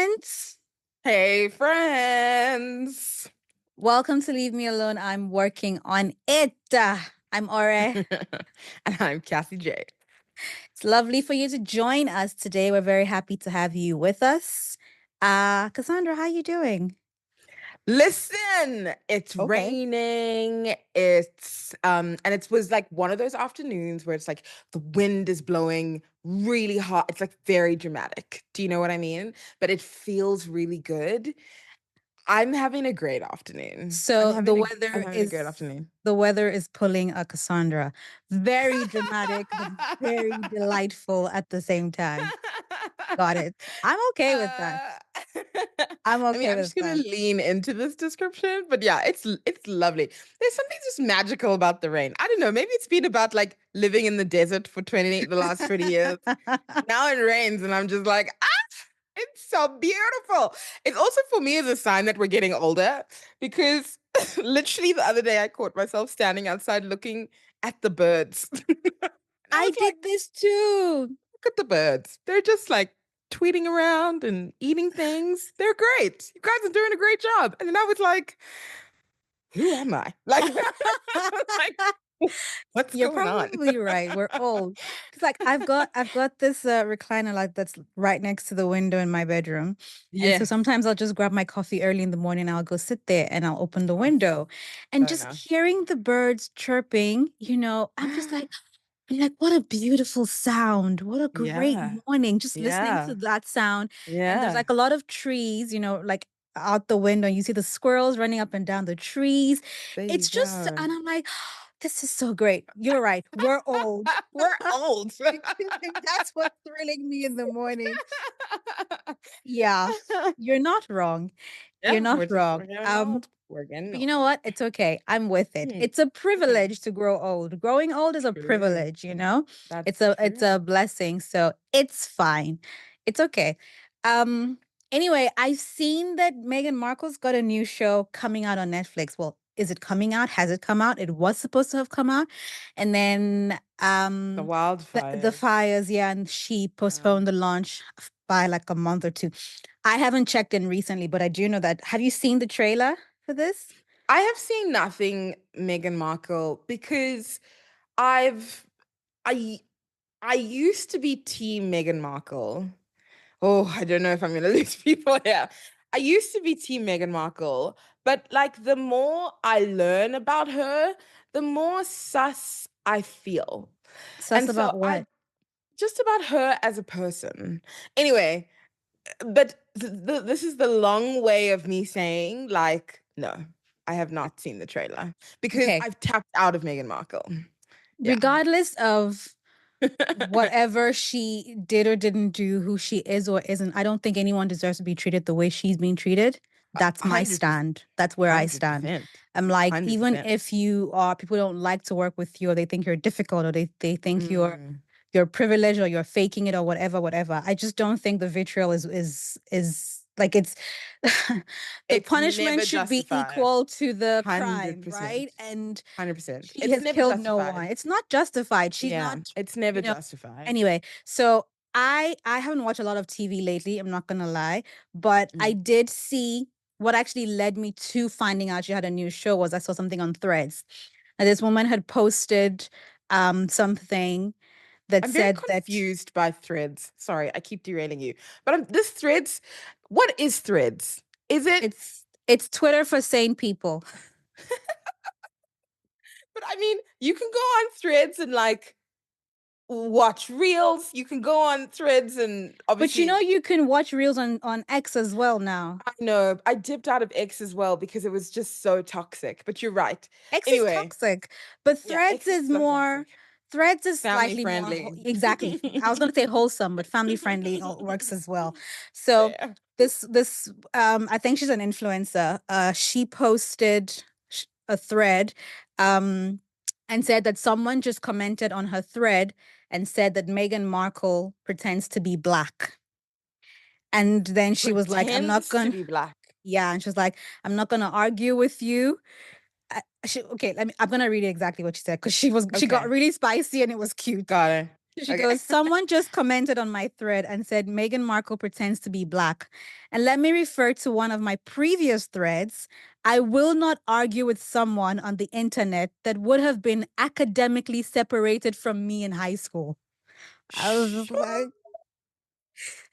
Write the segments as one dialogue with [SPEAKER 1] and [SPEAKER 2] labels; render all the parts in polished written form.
[SPEAKER 1] friends.
[SPEAKER 2] Hey, friends.
[SPEAKER 1] Welcome to Leave Me Alone. I'm working on it. I'm Ore.
[SPEAKER 2] And I'm Cassie J.
[SPEAKER 1] It's lovely for you to join us today. We're very happy to have you with us. Cassandra, how you doing?
[SPEAKER 2] Listen, it's
[SPEAKER 1] Okay.
[SPEAKER 2] raining. And it was like one of those afternoons where it's like the wind is blowing really hot. It's like very dramatic. Do you know what I mean? But it feels really good. I'm having a great afternoon. I'm
[SPEAKER 1] So the
[SPEAKER 2] having a I'm
[SPEAKER 1] weather
[SPEAKER 2] having a
[SPEAKER 1] is
[SPEAKER 2] great afternoon.
[SPEAKER 1] the weather is pulling a Cassandra. Very dramatic, but very delightful at the same time. Got it. I'm okay with that.
[SPEAKER 2] Uh,
[SPEAKER 1] I'm
[SPEAKER 2] I mean,
[SPEAKER 1] okay
[SPEAKER 2] I'm
[SPEAKER 1] with
[SPEAKER 2] just gonna
[SPEAKER 1] that.
[SPEAKER 2] lean into this description, but yeah, it's lovely. There's something just magical about the rain. I don't know, maybe it's been about like living in the desert for the last 20 years. Now it rains, and I'm just like, it's so beautiful. It's also for me as a sign that we're getting older because literally the other day I caught myself standing outside looking at the birds. And I
[SPEAKER 1] I
[SPEAKER 2] was
[SPEAKER 1] did
[SPEAKER 2] like,
[SPEAKER 1] this too.
[SPEAKER 2] look at the birds. They're just like tweeting around and eating things. They're great. You guys are doing a great job. And then I was like, who am I? Like what's
[SPEAKER 1] You're
[SPEAKER 2] going on?
[SPEAKER 1] probably right. We're old. Cause like I've got this recliner like that's right next to the window in my bedroom. And so
[SPEAKER 2] Yes.
[SPEAKER 1] sometimes I'll just grab my coffee early in the morning, I'll go sit there and I'll open the
[SPEAKER 2] Oh,
[SPEAKER 1] window. And
[SPEAKER 2] so
[SPEAKER 1] just
[SPEAKER 2] nice.
[SPEAKER 1] hearing the birds chirping, I'm like, what a beautiful sound. What a great
[SPEAKER 2] Yeah.
[SPEAKER 1] morning. Just listening to
[SPEAKER 2] Yeah.
[SPEAKER 1] that sound. And there's
[SPEAKER 2] Yeah.
[SPEAKER 1] like a lot of trees, like out the window. You see the squirrels running up and down the trees.
[SPEAKER 2] There you
[SPEAKER 1] It's just,
[SPEAKER 2] go.
[SPEAKER 1] and I'm like, this is so great. You're right. We're old.
[SPEAKER 2] We're old.
[SPEAKER 1] That's what's thrilling me in the morning. Yeah, you're not wrong. You're
[SPEAKER 2] Yeah,
[SPEAKER 1] not wrong.
[SPEAKER 2] we're getting old. We're getting
[SPEAKER 1] But you
[SPEAKER 2] old.
[SPEAKER 1] know what? It's okay. I'm with it.
[SPEAKER 2] Hmm.
[SPEAKER 1] It's a
[SPEAKER 2] Hmm.
[SPEAKER 1] privilege to grow old. Growing old is a
[SPEAKER 2] True.
[SPEAKER 1] privilege. It's
[SPEAKER 2] That's
[SPEAKER 1] a
[SPEAKER 2] true.
[SPEAKER 1] blessing. So it's fine. It's okay. Um anyway, I've seen that Meghan Markle's got a new show coming out on Netflix. Well, is it coming out? Has it come out? It was supposed to have come out. And then
[SPEAKER 2] The
[SPEAKER 1] the
[SPEAKER 2] wildfires.
[SPEAKER 1] fires, yeah, and she
[SPEAKER 2] Yeah.
[SPEAKER 1] postponed the launch by like a month or two. I haven't checked in recently, but I do know that. Have you seen the trailer for this?
[SPEAKER 2] I have seen nothing Meghan Markle because I've I I used to be team Meghan Markle. Oh, I don't know if I'm gonna lose people here. I used to be team Meghan Markle, but like the more I learn about her, the more sus I feel.
[SPEAKER 1] Sus
[SPEAKER 2] And so
[SPEAKER 1] about
[SPEAKER 2] I
[SPEAKER 1] what?
[SPEAKER 2] just about her as a person. Anyway, but this is the long way of me saying, like, no, I have not seen the trailer because
[SPEAKER 1] Okay.
[SPEAKER 2] I've tapped out of Meghan Markle. Yeah.
[SPEAKER 1] Regardless of whatever she did or didn't do, who she is or isn't, I don't think anyone deserves to be treated the way she's being treated. That's my
[SPEAKER 2] 100%.
[SPEAKER 1] stand. That's where I stand.
[SPEAKER 2] 100%.
[SPEAKER 1] I'm like, even
[SPEAKER 2] 100%.
[SPEAKER 1] if people don't like to work with you or they think you're difficult or they think
[SPEAKER 2] Mm.
[SPEAKER 1] you're privileged or you're faking it or whatever. I just don't think the vitriol is like it's the
[SPEAKER 2] It's
[SPEAKER 1] punishment
[SPEAKER 2] never
[SPEAKER 1] should be
[SPEAKER 2] justified.
[SPEAKER 1] equal to the crime,
[SPEAKER 2] 100%.
[SPEAKER 1] right? And
[SPEAKER 2] 100%.
[SPEAKER 1] she
[SPEAKER 2] It's
[SPEAKER 1] has
[SPEAKER 2] never
[SPEAKER 1] killed no one.
[SPEAKER 2] justified.
[SPEAKER 1] It's not justified. She's
[SPEAKER 2] Yeah,
[SPEAKER 1] not,
[SPEAKER 2] it's never
[SPEAKER 1] you know.
[SPEAKER 2] justified.
[SPEAKER 1] Anyway, so I haven't watched a lot of TV lately, I'm not gonna lie, but I
[SPEAKER 2] Mm.
[SPEAKER 1] did see what actually led me to finding out she had a new show was I saw something on Threads. And this woman had posted something that
[SPEAKER 2] I'm very
[SPEAKER 1] said that
[SPEAKER 2] confused by threads. Sorry, I keep derailing you. But this threads, what is threads? Is it,
[SPEAKER 1] it's Twitter for sane people.
[SPEAKER 2] but I mean, you can go on threads and like watch reels. You can go on threads and
[SPEAKER 1] But
[SPEAKER 2] obviously,
[SPEAKER 1] you can watch reels on X as well now.
[SPEAKER 2] I know I dipped out of X as well because it was just so toxic. But you're right.
[SPEAKER 1] X is
[SPEAKER 2] Anyway,
[SPEAKER 1] toxic, but
[SPEAKER 2] yeah, X is so toxic.
[SPEAKER 1] Threads is
[SPEAKER 2] Family
[SPEAKER 1] slightly more
[SPEAKER 2] friendly.
[SPEAKER 1] exactly. I was going to say wholesome, but family friendly works as well. So
[SPEAKER 2] Fair.
[SPEAKER 1] this I think she's an influencer. She posted a thread um and said that someone just commented on her thread and said that Meghan Markle pretends to be black. And then she was like, I'm not
[SPEAKER 2] Pretends to
[SPEAKER 1] going to
[SPEAKER 2] be black.
[SPEAKER 1] yeah, and she was like, I'm not gonna argue with you. Okay, I'm gonna read exactly what she said because she got
[SPEAKER 2] Okay,
[SPEAKER 1] really spicy and it was cute.
[SPEAKER 2] got it.
[SPEAKER 1] She
[SPEAKER 2] Okay.
[SPEAKER 1] goes, someone just commented on my thread and said Meghan Markle pretends to be black. And let me refer to one of my previous threads. I will not argue with someone on the internet that would have been academically separated from me in high school. I was just like,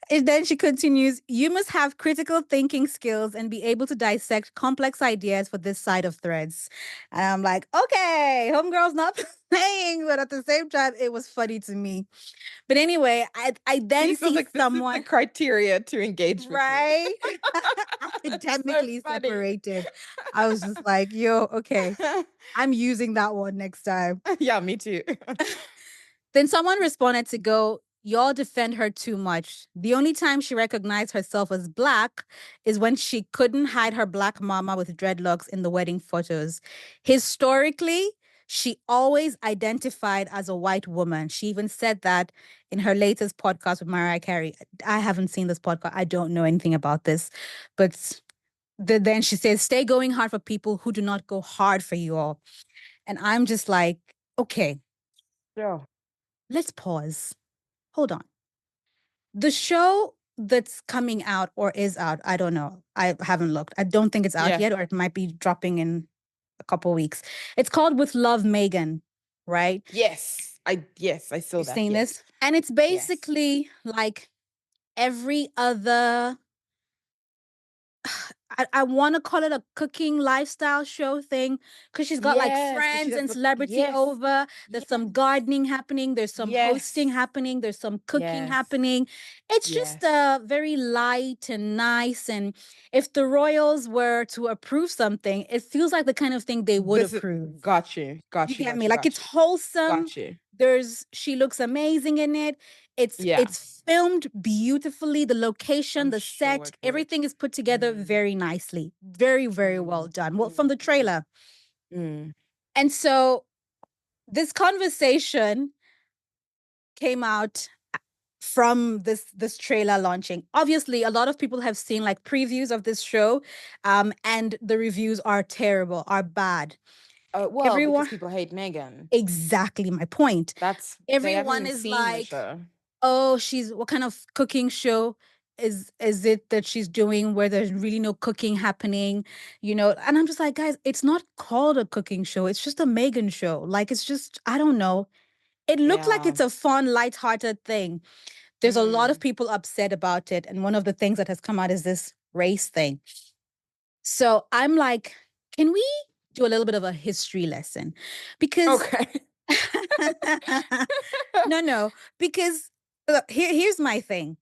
[SPEAKER 1] and then she continues, you must have critical thinking skills and be able to dissect complex ideas for this side of threads. And I'm like, okay, homegirl's not playing, but at the same time, it was funny to me. But anyway, I then
[SPEAKER 2] She was
[SPEAKER 1] see
[SPEAKER 2] like, this is the
[SPEAKER 1] someone,
[SPEAKER 2] criteria to engage with me.
[SPEAKER 1] right?
[SPEAKER 2] That's so
[SPEAKER 1] Academically
[SPEAKER 2] funny.
[SPEAKER 1] separated. I was just like, yo, okay, I'm using that one next time.
[SPEAKER 2] Yeah, me too.
[SPEAKER 1] Then someone responded to go, y'all defend her too much. The only time she recognized herself as black is when she couldn't hide her black mama with dreadlocks in the wedding photos. Historically, she always identified as a white woman. She even said that in her latest podcast with Mariah Carey. I haven't seen this podcast. I don't know anything about this. But then she says, stay going hard for people who do not go hard for you all. And I'm just like, okay,
[SPEAKER 2] Yeah.
[SPEAKER 1] let's pause. Hold on. The show that's coming out or is out, I don't know. I haven't looked. I don't think it's out
[SPEAKER 2] Yeah.
[SPEAKER 1] yet, or it might be dropping in a couple weeks. It's called With Love, Megan, right?
[SPEAKER 2] Yes, I saw
[SPEAKER 1] You've
[SPEAKER 2] that.
[SPEAKER 1] seen
[SPEAKER 2] Yes.
[SPEAKER 1] this? And it's
[SPEAKER 2] Yes.
[SPEAKER 1] basically like every other I want to call it a cooking lifestyle show thing because she's got like
[SPEAKER 2] Yes, because she
[SPEAKER 1] friends
[SPEAKER 2] does
[SPEAKER 1] and
[SPEAKER 2] the
[SPEAKER 1] celebrity
[SPEAKER 2] yes.
[SPEAKER 1] over. There's
[SPEAKER 2] Yes.
[SPEAKER 1] some gardening happening. There's some hosting
[SPEAKER 2] Yes.
[SPEAKER 1] happening. There's some cooking
[SPEAKER 2] Yes.
[SPEAKER 1] happening. It's just
[SPEAKER 2] Yes.
[SPEAKER 1] very light and nice. And if the royals were to approve something, it feels like the kind of thing they would
[SPEAKER 2] This is
[SPEAKER 1] approve.
[SPEAKER 2] got you.
[SPEAKER 1] You
[SPEAKER 2] Got you.
[SPEAKER 1] get
[SPEAKER 2] Got
[SPEAKER 1] me?
[SPEAKER 2] you.
[SPEAKER 1] Like it's
[SPEAKER 2] Got you.
[SPEAKER 1] wholesome.
[SPEAKER 2] Got you.
[SPEAKER 1] She looks amazing in it.
[SPEAKER 2] Yeah.
[SPEAKER 1] It's filmed beautifully. The location,
[SPEAKER 2] I'm
[SPEAKER 1] the
[SPEAKER 2] sure
[SPEAKER 1] set,
[SPEAKER 2] it would.
[SPEAKER 1] everything is put together
[SPEAKER 2] Mm,
[SPEAKER 1] very nicely. Very, very well
[SPEAKER 2] mm,
[SPEAKER 1] done. Well, from
[SPEAKER 2] mm,
[SPEAKER 1] the trailer.
[SPEAKER 2] mm.
[SPEAKER 1] And so this conversation came out from this trailer launching. Obviously, a lot of people have seen like previews of this show, and the reviews are terrible, are bad.
[SPEAKER 2] Well, because
[SPEAKER 1] Everyone,
[SPEAKER 2] people hate Megan.
[SPEAKER 1] exactly my point.
[SPEAKER 2] They haven't
[SPEAKER 1] Everyone
[SPEAKER 2] even
[SPEAKER 1] is
[SPEAKER 2] seen the
[SPEAKER 1] like,
[SPEAKER 2] show.
[SPEAKER 1] oh, she's what kind of cooking show is it that she's doing where there's really no cooking happening, And I'm just like, guys, it's not called a cooking show. It's just a Megan show. Like it's just, I don't know. It looked like
[SPEAKER 2] Yeah.
[SPEAKER 1] it's a fun, lighthearted thing. There's a lot of
[SPEAKER 2] Mm.
[SPEAKER 1] people upset about it. And one of the things that has come out is this race thing. So I'm like, can we do a little bit of a history lesson? Because
[SPEAKER 2] Okay.
[SPEAKER 1] no, because look, here's my thing.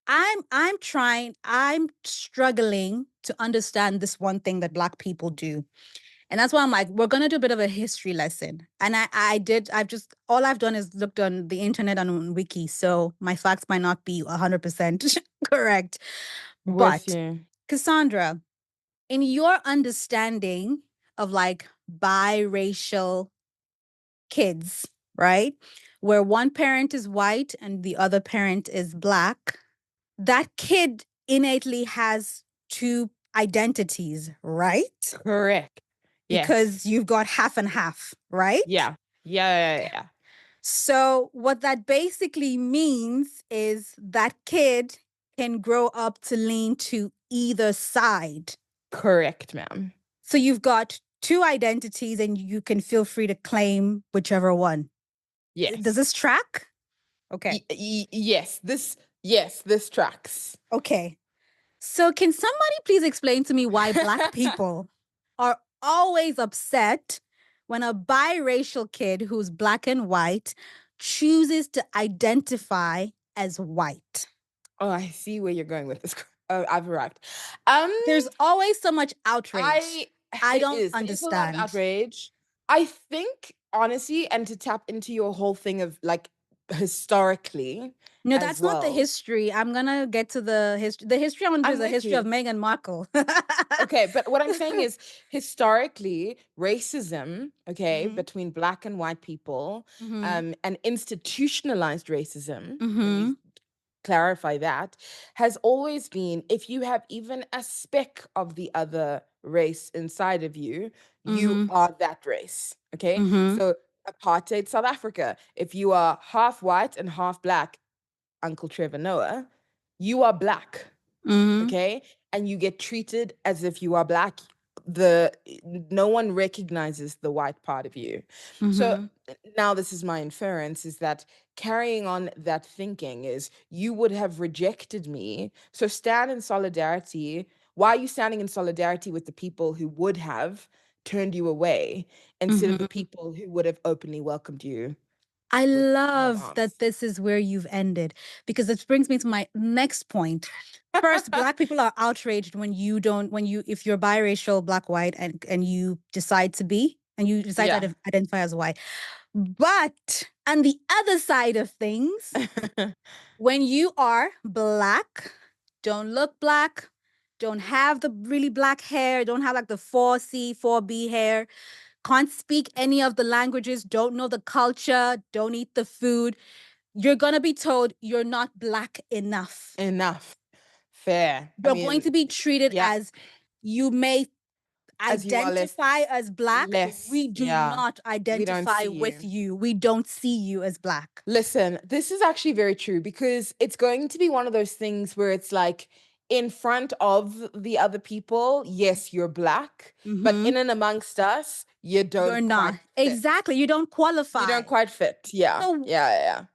[SPEAKER 1] I'm struggling to understand this one thing that Black people do. And that's why I'm like, we're gonna do a bit of a history lesson. And I've just all I've done is looked on the internet and on wiki. So my facts might not be 100% correct.
[SPEAKER 2] With
[SPEAKER 1] But
[SPEAKER 2] you.
[SPEAKER 1] Cassandra, in your understanding of like biracial kids, right? Where one parent is white and the other parent is Black, that kid innately has two identities, right?
[SPEAKER 2] Correct. Yes.
[SPEAKER 1] Because you've got half and half, right?
[SPEAKER 2] Yeah. Yeah.
[SPEAKER 1] So, what that basically means is that kid can grow up to lean to either side.
[SPEAKER 2] Correct, ma'am.
[SPEAKER 1] So, you've got two identities and you can feel free to claim whichever one. Does
[SPEAKER 2] Yes.
[SPEAKER 1] this track? Okay.
[SPEAKER 2] Yes, this tracks.
[SPEAKER 1] Okay. So, can somebody please explain to me why Black people are always upset when a biracial kid who's Black and white chooses to identify as white?
[SPEAKER 2] Oh, I see where you're going with this. Oh, I've arrived. Um,
[SPEAKER 1] There's always so much outrage.
[SPEAKER 2] I
[SPEAKER 1] I
[SPEAKER 2] there
[SPEAKER 1] don't
[SPEAKER 2] is a lot of
[SPEAKER 1] understand.
[SPEAKER 2] outrage. I think honestly, and to tap into your whole thing of like historically
[SPEAKER 1] No,
[SPEAKER 2] as
[SPEAKER 1] that's not the
[SPEAKER 2] well.
[SPEAKER 1] history. I'm gonna get to the history. The history I'm gonna do is
[SPEAKER 2] I'm
[SPEAKER 1] the
[SPEAKER 2] with
[SPEAKER 1] history of
[SPEAKER 2] you.
[SPEAKER 1] Meghan Markle.
[SPEAKER 2] Okay, but what I'm saying is historically, racism, okay,
[SPEAKER 1] Mm-hmm.
[SPEAKER 2] between black and white people,
[SPEAKER 1] Mm-hmm.
[SPEAKER 2] and institutionalized racism, let me
[SPEAKER 1] Mm-hmm.
[SPEAKER 2] clarify that, has always been if you have even a speck of the other race inside of you, you
[SPEAKER 1] Mm-hmm.
[SPEAKER 2] are that race. Okay.
[SPEAKER 1] Mm-hmm.
[SPEAKER 2] So Apartheid South Africa. If you are half white and half black, Uncle Trevor Noah, you are black.
[SPEAKER 1] Mm-hmm.
[SPEAKER 2] Okay, and you get treated as if you are black. The No one recognizes the white part of you. So
[SPEAKER 1] Mm-hmm.
[SPEAKER 2] now this is my inference, is that carrying on that thinking is you would have rejected me, so stand in solidarity. Why are you standing in solidarity with the people who would have turned you away instead of the
[SPEAKER 1] Mm-hmm.
[SPEAKER 2] people who would have openly welcomed you
[SPEAKER 1] I
[SPEAKER 2] with warm
[SPEAKER 1] love that
[SPEAKER 2] arms?
[SPEAKER 1] this is where you've ended, because this brings me to my next point. First, Black people are outraged when you don't, if you're biracial, Black, white, and you decide to be, and you decide to
[SPEAKER 2] Yeah.
[SPEAKER 1] identify as white. But on the other side of things, when you are Black, don't look Black, don't have the really black hair, don't have like the 4C, 4B hair, can't speak any of the languages, don't know the culture, don't eat the food, you're going to be told you're not Black enough.
[SPEAKER 2] Enough. Fair. I
[SPEAKER 1] You're going
[SPEAKER 2] mean,
[SPEAKER 1] to be treated
[SPEAKER 2] yeah,
[SPEAKER 1] as, you may
[SPEAKER 2] as you are less,
[SPEAKER 1] identify as Black. We do
[SPEAKER 2] yeah,
[SPEAKER 1] not
[SPEAKER 2] we don't
[SPEAKER 1] identify
[SPEAKER 2] see
[SPEAKER 1] with
[SPEAKER 2] you.
[SPEAKER 1] you. We don't see you as Black.
[SPEAKER 2] Listen, this is actually very true because it's going to be one of those things where it's like in front of the other people, yes, you're black, but
[SPEAKER 1] Mm-hmm.
[SPEAKER 2] in and amongst us, you
[SPEAKER 1] You're
[SPEAKER 2] don't quite
[SPEAKER 1] not.
[SPEAKER 2] fit.
[SPEAKER 1] Exactly. You don't
[SPEAKER 2] You don't
[SPEAKER 1] qualify.
[SPEAKER 2] quite fit. Yeah.
[SPEAKER 1] So
[SPEAKER 2] Yeah. Yeah. Yeah.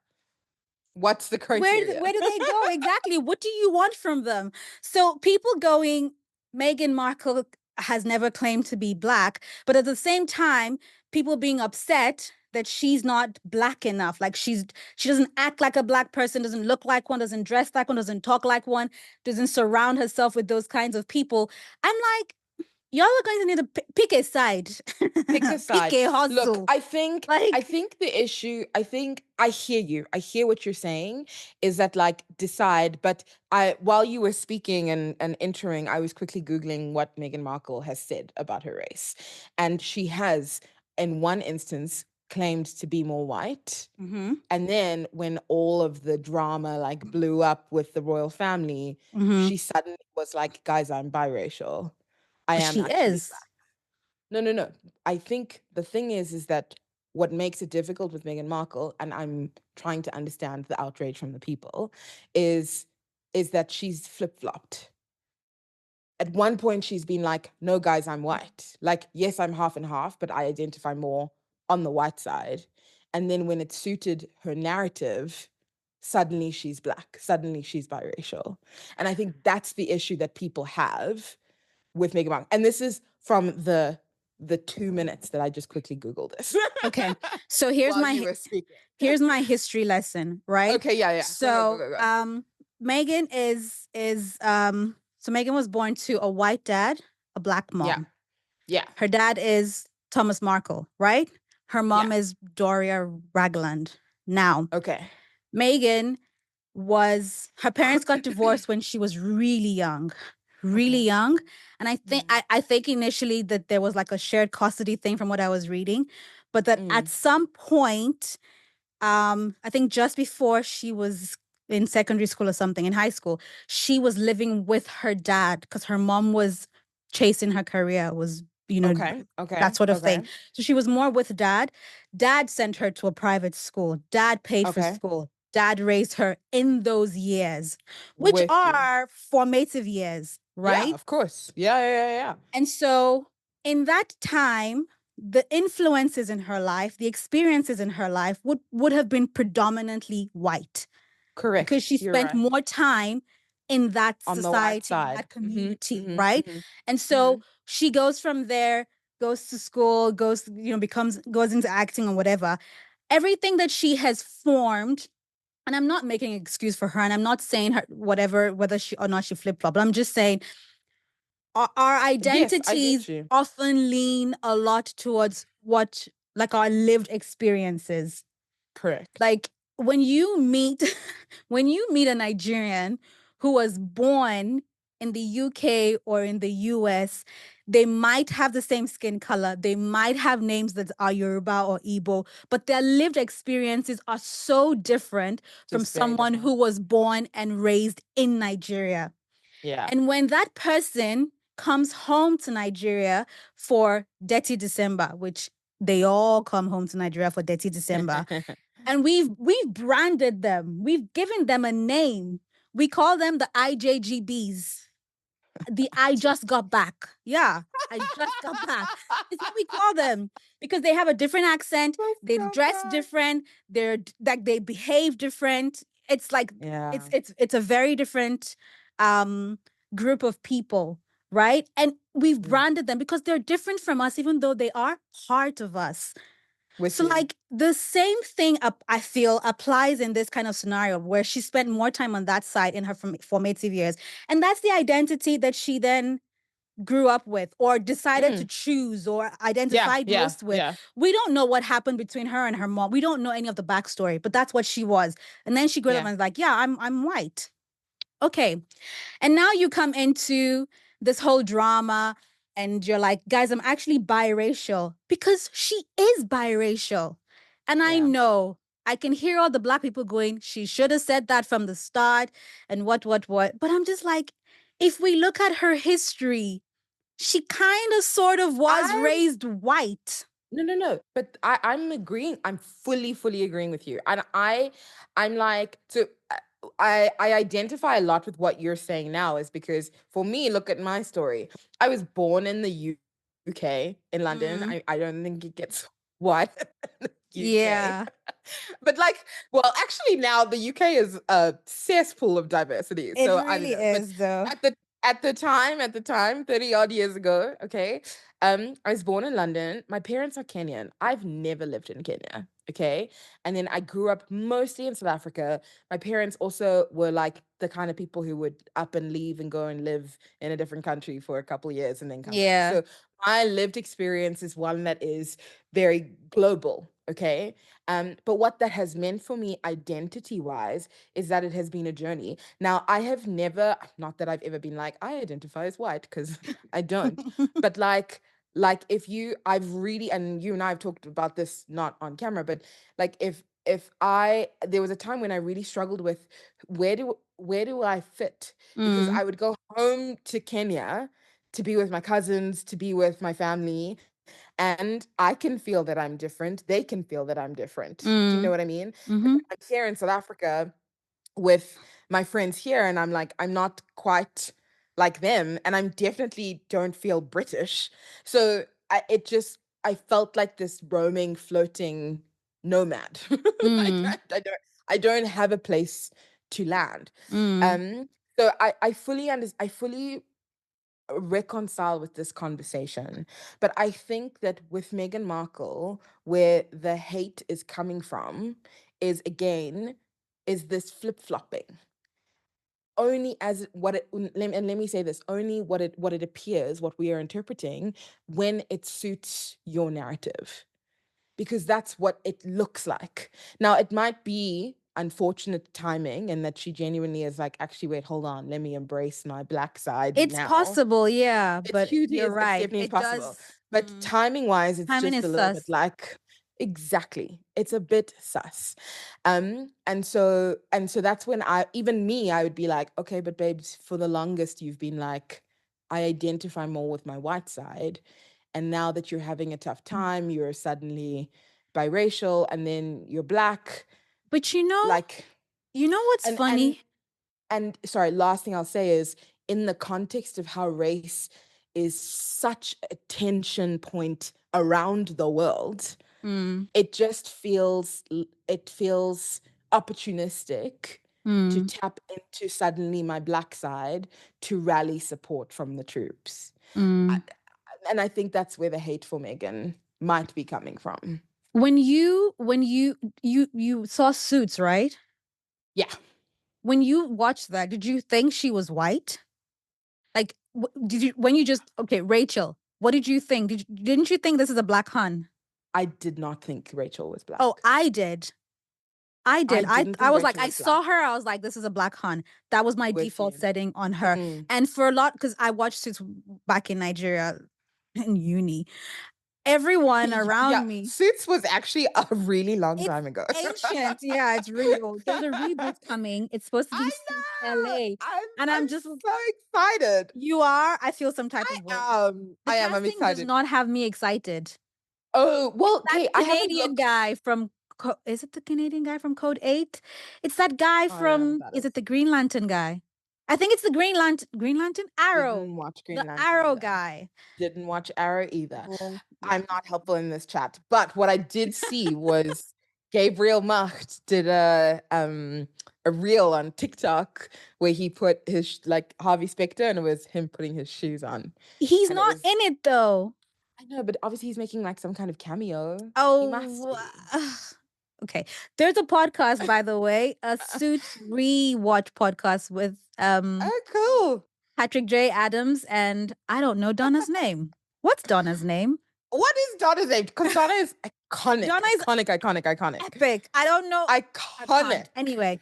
[SPEAKER 2] What's the criteria?
[SPEAKER 1] where do they go exactly? What do you want from them? So people going, Meghan Markle has never claimed to be Black, but at the same time, people being upset that she's not Black enough. Like she doesn't act like a Black person, doesn't look like one, doesn't dress like one, doesn't talk like one, doesn't surround herself with those kinds of people. I'm like, y'all are going to need to pick a side,
[SPEAKER 2] Pick a
[SPEAKER 1] pick
[SPEAKER 2] side.
[SPEAKER 1] a
[SPEAKER 2] Look,
[SPEAKER 1] hustle.
[SPEAKER 2] I
[SPEAKER 1] Like,
[SPEAKER 2] think the issue, I think I hear you. I hear what you're saying, is that like decide, but I while you were speaking and entering, I was quickly Googling what Meghan Markle has said about her race. And she has, in one instance, claimed to be more white.
[SPEAKER 1] mm-hmm,
[SPEAKER 2] And then when all of the drama like blew up with the royal family,
[SPEAKER 1] mm-hmm.
[SPEAKER 2] she suddenly was like, guys, I'm biracial. I
[SPEAKER 1] But
[SPEAKER 2] am
[SPEAKER 1] she
[SPEAKER 2] actually
[SPEAKER 1] is.
[SPEAKER 2] black. No, no, no. I think the thing is that what makes it difficult with Meghan Markle, and I'm trying to understand the outrage from the people, is is that she's flip-flopped. At one point, she's been like, "No, guys, I'm white. Like, yes, I'm half and half, but I identify more on the white side." And then when it suited her narrative, suddenly she's black. Suddenly she's biracial. And I think that's the issue that people have with Meghan Markle. And this is from the 2 minutes that I just quickly Googled this
[SPEAKER 1] Okay. So
[SPEAKER 2] while you were speaking.
[SPEAKER 1] here's my history lesson, right?
[SPEAKER 2] Okay, yeah, yeah. Go, go, go,
[SPEAKER 1] So
[SPEAKER 2] go, go.
[SPEAKER 1] Megan is so Megan was born to a white dad, a Black
[SPEAKER 2] Yeah,
[SPEAKER 1] mom.
[SPEAKER 2] yeah,
[SPEAKER 1] Her dad is Thomas Markle, right? Her
[SPEAKER 2] yeah.
[SPEAKER 1] mom is Doria Ragland. Now,
[SPEAKER 2] Okay,
[SPEAKER 1] Megan was her parents got divorced when she was really young, really
[SPEAKER 2] okay.
[SPEAKER 1] young. And I think
[SPEAKER 2] Mm,
[SPEAKER 1] I think initially that there was like a shared custody thing from what I was reading, but that at
[SPEAKER 2] mm,
[SPEAKER 1] some point, I think just before she was in secondary school or something, in high school, she was living with her dad because her mom was chasing her career, was,
[SPEAKER 2] okay,
[SPEAKER 1] that
[SPEAKER 2] okay,
[SPEAKER 1] sort of thing.
[SPEAKER 2] okay,
[SPEAKER 1] So she was more with dad. Dad sent her to a private school. Dad paid for
[SPEAKER 2] okay.
[SPEAKER 1] school. Dad raised her in those years, which
[SPEAKER 2] With you.
[SPEAKER 1] are formative years,
[SPEAKER 2] Yeah,
[SPEAKER 1] right?
[SPEAKER 2] of course. Yeah, yeah, yeah.
[SPEAKER 1] And so in that time, the influences in her life, the experiences in her life would have been predominantly white because
[SPEAKER 2] Correct.
[SPEAKER 1] she
[SPEAKER 2] You're
[SPEAKER 1] spent
[SPEAKER 2] right.
[SPEAKER 1] more time in that
[SPEAKER 2] On the white
[SPEAKER 1] society, in
[SPEAKER 2] side.
[SPEAKER 1] that
[SPEAKER 2] Mm-hmm,
[SPEAKER 1] community,
[SPEAKER 2] mm-hmm,
[SPEAKER 1] right?
[SPEAKER 2] mm-hmm,
[SPEAKER 1] And
[SPEAKER 2] mm-hmm.
[SPEAKER 1] so she goes from there, goes to school, goes into acting or whatever. Everything that she has formed, and I'm not making an excuse for her, and I'm not saying her whatever, whether she or not she flip flop, but I'm just saying our
[SPEAKER 2] Yes, I get
[SPEAKER 1] identities
[SPEAKER 2] you.
[SPEAKER 1] often lean a lot towards what, like, our lived experiences.
[SPEAKER 2] Correct.
[SPEAKER 1] Like when you meet when you meet a Nigerian who was born in the UK or in the US, they might have the same skin color, they might have names that are Yoruba or Igbo, but their lived experiences are so different from
[SPEAKER 2] Just very
[SPEAKER 1] someone
[SPEAKER 2] different.
[SPEAKER 1] who was born and raised in Nigeria.
[SPEAKER 2] Yeah.
[SPEAKER 1] And when that person comes home to Nigeria for Dirty December, which they all come home to Nigeria for Dirty December. And we've branded them. We've given them a name. We call them the IJGBs. The I just got back. Yeah, I just got back. It's what we call them because they have a different accent.
[SPEAKER 2] Just
[SPEAKER 1] They
[SPEAKER 2] go
[SPEAKER 1] dress
[SPEAKER 2] back.
[SPEAKER 1] different. They're like they behave different. It's like
[SPEAKER 2] Yeah.
[SPEAKER 1] it's a very different um group of people, right? And we've
[SPEAKER 2] Mm.
[SPEAKER 1] branded them because they're different from us, even though they are part of us.
[SPEAKER 2] With
[SPEAKER 1] So,
[SPEAKER 2] you.
[SPEAKER 1] like, the same thing I feel applies in this kind of scenario where she spent more time on that side in her formative years. And that's the identity that she then grew up with or decided to
[SPEAKER 2] Mm.
[SPEAKER 1] choose or
[SPEAKER 2] Yeah,
[SPEAKER 1] identified
[SPEAKER 2] yeah,
[SPEAKER 1] most with.
[SPEAKER 2] yeah,
[SPEAKER 1] We don't know what happened between her and her mom. We don't know any of the backstory, but that's what she was. And then she grew up
[SPEAKER 2] yeah.
[SPEAKER 1] and was like, yeah, I'm white. Okay. And now you come into this whole drama and you're like, guys, I'm actually biracial because she is biracial. And I
[SPEAKER 2] Yeah.
[SPEAKER 1] know I can hear all the black people going, she should have said that from the start and what. But I'm just like, if we look at her history, she kind of sort of was
[SPEAKER 2] I'm
[SPEAKER 1] raised white.
[SPEAKER 2] no. But I'm agreeing. I'm fully agreeing with you. And I'm like, so I identify a lot with what you're saying now is because for me, look at my story. I was born in the UK in London.
[SPEAKER 1] Mm,
[SPEAKER 2] I don't think it gets white in the UK.
[SPEAKER 1] yeah,
[SPEAKER 2] But like, well, actually now the UK is a cesspool of diversity.
[SPEAKER 1] it
[SPEAKER 2] So I don't
[SPEAKER 1] really
[SPEAKER 2] know. But
[SPEAKER 1] is, though.
[SPEAKER 2] at the at the time, 30 odd years ago, okay, I was born in London. My parents are Kenyan. I've never lived in Kenya. Okay. And then I grew up mostly in South Africa. My parents also were like the kind of people who would up and leave and go and live in a different country for a couple of years and then come back.
[SPEAKER 1] Yeah,
[SPEAKER 2] So my lived experience is one that is very global. Okay. But what that has meant for me identity wise is that it has been a journey. Now, I have never, not that I've ever been like, I identify as white, because I don't, but like if you, I've really, and you and I have talked about this not on camera, but like there was a time when I really struggled with where do I fit? Because
[SPEAKER 1] mm,
[SPEAKER 2] I would go home to Kenya to be with my cousins, to be with my family, and I can feel that I'm different. They can feel that I'm different. Do you know
[SPEAKER 1] mm,
[SPEAKER 2] what I mean? And
[SPEAKER 1] mm-hmm,
[SPEAKER 2] I'm here in South Africa with my friends here, and I'm like, I'm not quite like them, and I'm definitely don't feel British. So I felt like this roaming, floating nomad. Like
[SPEAKER 1] mm,
[SPEAKER 2] I don't have a place to land.
[SPEAKER 1] mm.
[SPEAKER 2] Um, so I fully reconcile with this conversation. But I think that with Meghan Markle, where the hate is coming from, is again, is this flip-flopping. Only as what it and let me say this, only what it appears, what we are interpreting when it suits your narrative. Because that's what it looks like. Now it might be unfortunate timing and that she genuinely is like, actually, wait, hold on, let me embrace my black side
[SPEAKER 1] It's
[SPEAKER 2] now.
[SPEAKER 1] possible, yeah,
[SPEAKER 2] It's
[SPEAKER 1] but
[SPEAKER 2] huge.
[SPEAKER 1] you're
[SPEAKER 2] It's
[SPEAKER 1] right.
[SPEAKER 2] definitely
[SPEAKER 1] It
[SPEAKER 2] possible.
[SPEAKER 1] does.
[SPEAKER 2] But timing wise, it's
[SPEAKER 1] Timing
[SPEAKER 2] just
[SPEAKER 1] is
[SPEAKER 2] a little bit
[SPEAKER 1] sus.
[SPEAKER 2] like exactly. It's a bit sus. And so that's when I would be like, okay, but babes, for the longest you've been like, I identify more with my white side. And now that you're having a tough time, you're suddenly biracial and then you're black.
[SPEAKER 1] But
[SPEAKER 2] Like
[SPEAKER 1] you know what's
[SPEAKER 2] and and
[SPEAKER 1] funny?
[SPEAKER 2] and sorry, last thing I'll say is in the context of how race is such a tension point around the world,
[SPEAKER 1] Mm,
[SPEAKER 2] it feels opportunistic to
[SPEAKER 1] mm,
[SPEAKER 2] tap into suddenly my black side to rally support from the troops. I,
[SPEAKER 1] mm.
[SPEAKER 2] and I think that's where the hate for Megan might be coming from.
[SPEAKER 1] When you saw Suits, right?
[SPEAKER 2] Yeah,
[SPEAKER 1] When you watched that, did you think she was white? Like, did you when you just okay, Rachel? What did you think? Didn't you think this is a black hun?
[SPEAKER 2] I did not think Rachel was
[SPEAKER 1] Oh,
[SPEAKER 2] black.
[SPEAKER 1] I did. I
[SPEAKER 2] I
[SPEAKER 1] did.
[SPEAKER 2] didn't
[SPEAKER 1] I
[SPEAKER 2] think
[SPEAKER 1] was like,
[SPEAKER 2] Rachel
[SPEAKER 1] I
[SPEAKER 2] was black.
[SPEAKER 1] saw her. I was like, this is a black hun. That was my
[SPEAKER 2] With
[SPEAKER 1] default
[SPEAKER 2] you.
[SPEAKER 1] setting on her.
[SPEAKER 2] Mm.
[SPEAKER 1] And for a lot, because I watched Suits back in Nigeria in uni, everyone
[SPEAKER 2] Yeah,
[SPEAKER 1] around me,
[SPEAKER 2] Suits was actually a really long
[SPEAKER 1] it's
[SPEAKER 2] time ago.
[SPEAKER 1] ancient. Yeah, it's really old. There's a reboot coming. It's supposed to be
[SPEAKER 2] I
[SPEAKER 1] Suits
[SPEAKER 2] know.
[SPEAKER 1] LA. And
[SPEAKER 2] I'm
[SPEAKER 1] I'm just,
[SPEAKER 2] so excited.
[SPEAKER 1] you are, I feel some type of way. The
[SPEAKER 2] I am. I'm
[SPEAKER 1] casting does
[SPEAKER 2] excited.
[SPEAKER 1] not have me excited.
[SPEAKER 2] Oh, well,
[SPEAKER 1] That
[SPEAKER 2] okay, I haven't
[SPEAKER 1] Canadian
[SPEAKER 2] looked.
[SPEAKER 1] guy from is it the Canadian guy from Code 8? It's that guy
[SPEAKER 2] I don't know what
[SPEAKER 1] from
[SPEAKER 2] that
[SPEAKER 1] is it
[SPEAKER 2] is.
[SPEAKER 1] the Green Lantern guy? I think it's the Green Lantern Arrow.
[SPEAKER 2] Didn't watch
[SPEAKER 1] The
[SPEAKER 2] Green Lantern
[SPEAKER 1] Arrow
[SPEAKER 2] either.
[SPEAKER 1] guy.
[SPEAKER 2] Didn't watch Arrow either.
[SPEAKER 1] Oh, yeah.
[SPEAKER 2] I'm not helpful in this chat. But what I did see was Gabriel Macht did a reel on TikTok where he put his like Harvey Specter, and it was him putting his shoes on.
[SPEAKER 1] He's
[SPEAKER 2] And it
[SPEAKER 1] not
[SPEAKER 2] was,
[SPEAKER 1] in it though.
[SPEAKER 2] I know, but obviously he's making like some kind of cameo. He must
[SPEAKER 1] Oh,
[SPEAKER 2] be.
[SPEAKER 1] okay. There's a podcast, by the way, a Suits rewatch podcast with
[SPEAKER 2] Oh, cool.
[SPEAKER 1] Patrick J. Adams and I don't know Donna's name. What's Donna's name?
[SPEAKER 2] What is Donna's name? Because Donna is iconic,
[SPEAKER 1] Donna is
[SPEAKER 2] iconic.
[SPEAKER 1] epic. I don't know. I
[SPEAKER 2] Iconic.
[SPEAKER 1] can't. Anyway,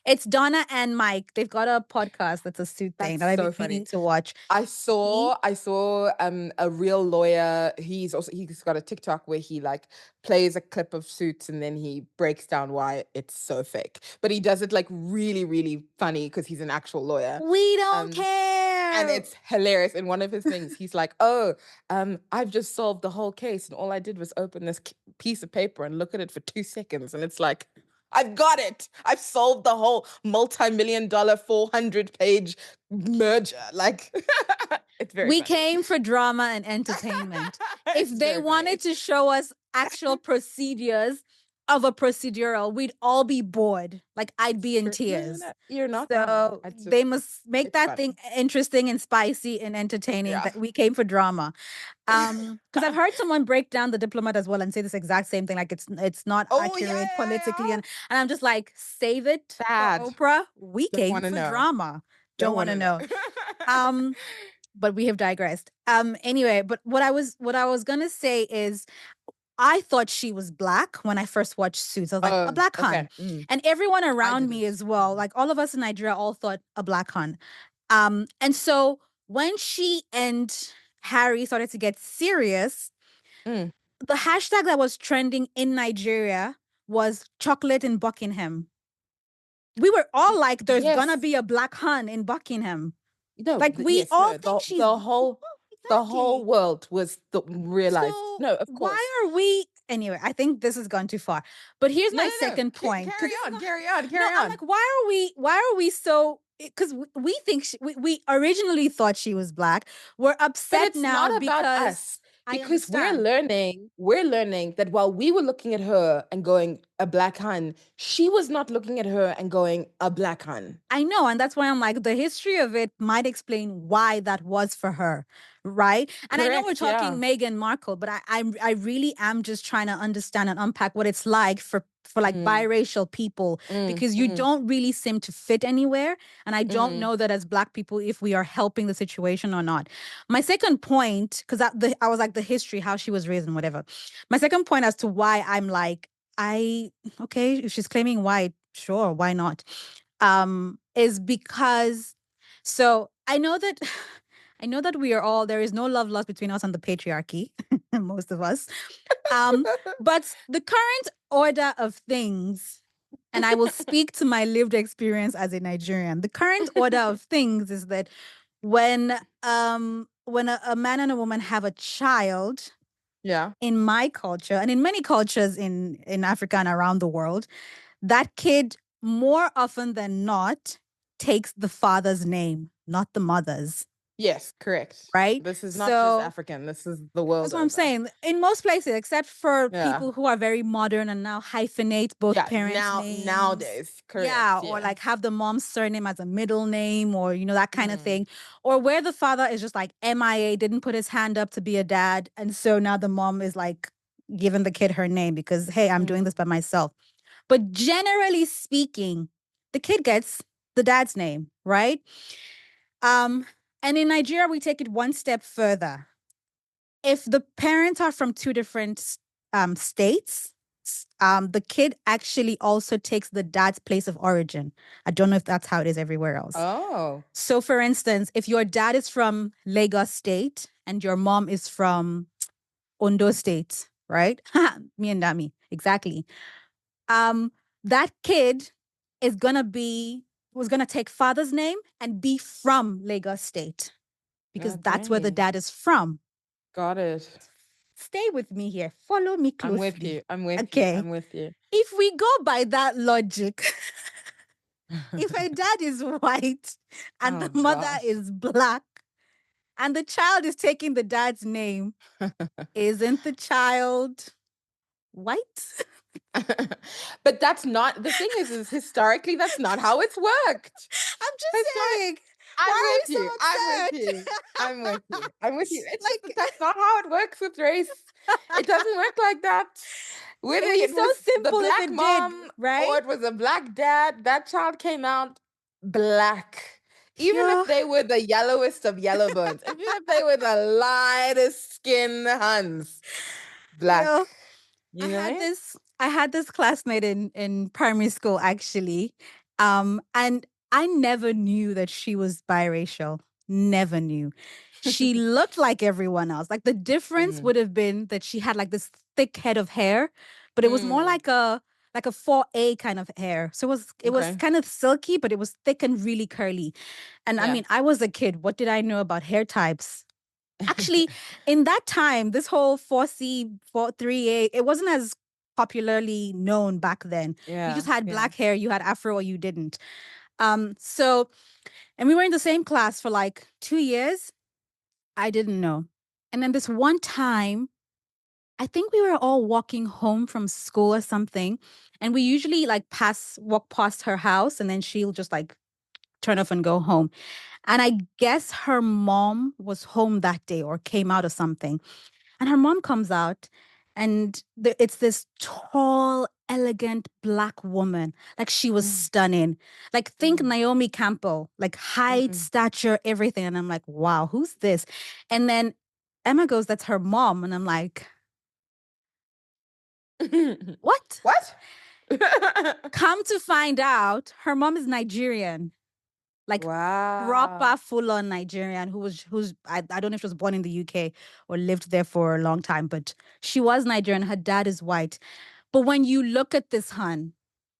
[SPEAKER 1] it's Donna and Mike. They've got a podcast that's a suit thing
[SPEAKER 2] That's
[SPEAKER 1] that I've
[SPEAKER 2] so
[SPEAKER 1] been meaning
[SPEAKER 2] funny.
[SPEAKER 1] to watch.
[SPEAKER 2] I saw a real lawyer. He's got a TikTok where he like plays a clip of Suits and then he breaks down why it's so fake. But he does it like really, really funny because he's an actual lawyer.
[SPEAKER 1] We don't
[SPEAKER 2] And
[SPEAKER 1] care.
[SPEAKER 2] it's hilarious. In one of his things, he's like, "Oh, I've just solved the whole case, and all I did was open this piece of paper and look at it for 2 seconds." And it's like, I've got it. I've solved the whole multi-million-dollar 400-page merger. Like, it's very
[SPEAKER 1] We
[SPEAKER 2] funny.
[SPEAKER 1] came for drama and entertainment. If
[SPEAKER 2] It's
[SPEAKER 1] they
[SPEAKER 2] very
[SPEAKER 1] wanted
[SPEAKER 2] funny.
[SPEAKER 1] to show us actual procedures of a procedural, we'd all be bored. Like I'd be in
[SPEAKER 2] True. No,
[SPEAKER 1] tears.
[SPEAKER 2] you're not wrong.
[SPEAKER 1] So
[SPEAKER 2] It's just,
[SPEAKER 1] they must make
[SPEAKER 2] it's
[SPEAKER 1] that
[SPEAKER 2] funny.
[SPEAKER 1] thing interesting and spicy and entertaining.
[SPEAKER 2] Yeah.
[SPEAKER 1] That we came for drama. Because I've heard someone break down The Diplomat as well and say this exact same thing, like it's not
[SPEAKER 2] Oh,
[SPEAKER 1] accurate politically,
[SPEAKER 2] yeah.
[SPEAKER 1] and I'm just like, save it
[SPEAKER 2] Bad.
[SPEAKER 1] for Oprah. We
[SPEAKER 2] Don't
[SPEAKER 1] came
[SPEAKER 2] want to
[SPEAKER 1] for
[SPEAKER 2] know.
[SPEAKER 1] drama. Don't want to know.
[SPEAKER 2] know.
[SPEAKER 1] But we have digressed. Anyway, but what I was gonna say is I thought she was black when I first watched Suits. I was like, a black hun.
[SPEAKER 2] Okay.
[SPEAKER 1] And everyone
[SPEAKER 2] I
[SPEAKER 1] around me
[SPEAKER 2] didn't.
[SPEAKER 1] as well, like all of us in Nigeria all thought a black hun. And so when she and Harry started to get serious,
[SPEAKER 2] Mm.
[SPEAKER 1] the hashtag that was trending in Nigeria was chocolate in Buckingham. We were all like, there's gonna
[SPEAKER 2] Yes.
[SPEAKER 1] be a black hun in Buckingham.
[SPEAKER 2] No,
[SPEAKER 1] Like we
[SPEAKER 2] yes,
[SPEAKER 1] all
[SPEAKER 2] no.
[SPEAKER 1] think she's
[SPEAKER 2] The whole
[SPEAKER 1] exactly.
[SPEAKER 2] world was realized.
[SPEAKER 1] So
[SPEAKER 2] No, of
[SPEAKER 1] why
[SPEAKER 2] course.
[SPEAKER 1] are we anyway? I think this has gone too far. But here's
[SPEAKER 2] No,
[SPEAKER 1] my
[SPEAKER 2] no, no.
[SPEAKER 1] second point. 'Cause
[SPEAKER 2] Carry
[SPEAKER 1] this is
[SPEAKER 2] on,
[SPEAKER 1] not-
[SPEAKER 2] carry on,
[SPEAKER 1] no,
[SPEAKER 2] carry
[SPEAKER 1] I'm
[SPEAKER 2] on.
[SPEAKER 1] like, why are we so? Because we think we originally thought she was black. We're
[SPEAKER 2] But
[SPEAKER 1] upset
[SPEAKER 2] it's
[SPEAKER 1] now
[SPEAKER 2] not about
[SPEAKER 1] because
[SPEAKER 2] us.
[SPEAKER 1] I
[SPEAKER 2] Because
[SPEAKER 1] understand.
[SPEAKER 2] we're learning that while we were looking at her and going a black hun, she was not looking at her and going a black hun.
[SPEAKER 1] I know, and that's why I'm like, the history of it might explain why that was for her, right? And I know we're
[SPEAKER 2] Correct, yeah.
[SPEAKER 1] talking Meghan Markle, but I really am just trying to understand and unpack what it's like for like biracial people, because you don't really seem to fit anywhere, and I don't know that as Black people if we are helping the situation or not. My second point, because I was like the history, how she was raised and whatever. My second point as to why I'm like, okay, if she's claiming white, sure, why not? Is because so I know that we are all, there is no love lost between us and the patriarchy, most of us. But the current order of things, and I will speak to my lived experience as a Nigerian. The current order of things is that when a man and a woman have a child,
[SPEAKER 2] Yeah.
[SPEAKER 1] in my culture and in many cultures in Africa and around the world, that kid more often than not takes the father's name, not the mother's.
[SPEAKER 2] Yes, correct.
[SPEAKER 1] Right?
[SPEAKER 2] This is not just
[SPEAKER 1] So
[SPEAKER 2] African. This is the world
[SPEAKER 1] that's what I'm
[SPEAKER 2] over.
[SPEAKER 1] saying. In most places, except for
[SPEAKER 2] Yeah.
[SPEAKER 1] people who are very modern and now hyphenate both
[SPEAKER 2] Yeah,
[SPEAKER 1] parents' names.
[SPEAKER 2] nowadays, correct.
[SPEAKER 1] Yeah, or like have the mom's surname as a middle name, or that kind of thing. Or where the father is just like MIA, didn't put his hand up to be a dad, and so now the mom is like giving the kid her name because, hey, I'm doing this by myself. But generally speaking, the kid gets the dad's name, right? And in Nigeria, we take it one step further. If the parents are from two different states, the kid actually also takes the dad's place of origin. I don't know if that's how it is everywhere else.
[SPEAKER 2] Oh.
[SPEAKER 1] So, for instance, if your dad is from Lagos State and your mom is from Ondo State, right? Me and Dami, exactly. That kid was gonna take father's name and be from Lagos State because that's where the
[SPEAKER 2] Okay.
[SPEAKER 1] dad is from.
[SPEAKER 2] Got it.
[SPEAKER 1] stay with me here. Follow me
[SPEAKER 2] I'm with
[SPEAKER 1] closely.
[SPEAKER 2] you. I'm with you.
[SPEAKER 1] Okay.
[SPEAKER 2] I'm with you.
[SPEAKER 1] If we go by that logic, if a dad is white and
[SPEAKER 2] Oh
[SPEAKER 1] the mother
[SPEAKER 2] gosh.
[SPEAKER 1] is black and the child is taking the dad's name, isn't the child white?
[SPEAKER 2] But that's not the thing is historically that's not how it's worked.
[SPEAKER 1] I'm just
[SPEAKER 2] Historic
[SPEAKER 1] saying,
[SPEAKER 2] I'm
[SPEAKER 1] why
[SPEAKER 2] with
[SPEAKER 1] are we
[SPEAKER 2] you. I'm with
[SPEAKER 1] so
[SPEAKER 2] you.
[SPEAKER 1] upset?
[SPEAKER 2] I'm with you. I'm with you. It's just that
[SPEAKER 1] Like,
[SPEAKER 2] that's not how it works with race. It doesn't work like that.
[SPEAKER 1] it
[SPEAKER 2] Whether
[SPEAKER 1] would be
[SPEAKER 2] it
[SPEAKER 1] so
[SPEAKER 2] was the
[SPEAKER 1] simple if
[SPEAKER 2] black
[SPEAKER 1] it did,
[SPEAKER 2] mom
[SPEAKER 1] right?
[SPEAKER 2] or it was a black dad, that child came out black. Even
[SPEAKER 1] Yeah.
[SPEAKER 2] if they were the yellowest of yellow bones, even if they were the lightest skin Huns, black.
[SPEAKER 1] Yeah.
[SPEAKER 2] You know?
[SPEAKER 1] I had this classmate in primary school actually. And I never knew that she was biracial. Never knew. She looked like everyone else. Like the difference
[SPEAKER 2] Mm,
[SPEAKER 1] would have been that she had like this thick head of hair, but it was more
[SPEAKER 2] mm,
[SPEAKER 1] like a 4A kind of hair. So it was
[SPEAKER 2] okay.
[SPEAKER 1] kind of silky, but it was thick and really curly. And I
[SPEAKER 2] Yeah.
[SPEAKER 1] mean, I was a kid. What did I know about hair types? Actually, in that time, this whole 4C, 3A, it wasn't as popularly known back then. You
[SPEAKER 2] Yeah.
[SPEAKER 1] just had
[SPEAKER 2] Yeah.
[SPEAKER 1] black hair, you had afro, or you didn't. So, and we were in the same class for like 2 years. I didn't know. And then this one time, I think we were all walking home from school or something. And we usually like walk past her house, and then she'll just like turn off and go home. And I guess her mom was home that day or came out or something. And her mom comes out, and it's this tall, elegant black woman. Like she was
[SPEAKER 2] Mm,
[SPEAKER 1] stunning. Like think
[SPEAKER 2] mm,
[SPEAKER 1] Naomi Campbell, like height,
[SPEAKER 2] mm.
[SPEAKER 1] stature, everything. And I'm like, wow, who's this? And then Emma goes, that's her mom. And I'm like, what?
[SPEAKER 2] What?
[SPEAKER 1] Come to find out, her mom is Nigerian. Like
[SPEAKER 2] Wow.
[SPEAKER 1] proper full on Nigerian who's I don't know if she was born in the UK or lived there for a long time, but she was Nigerian. Her dad is white. But when you look at this hun,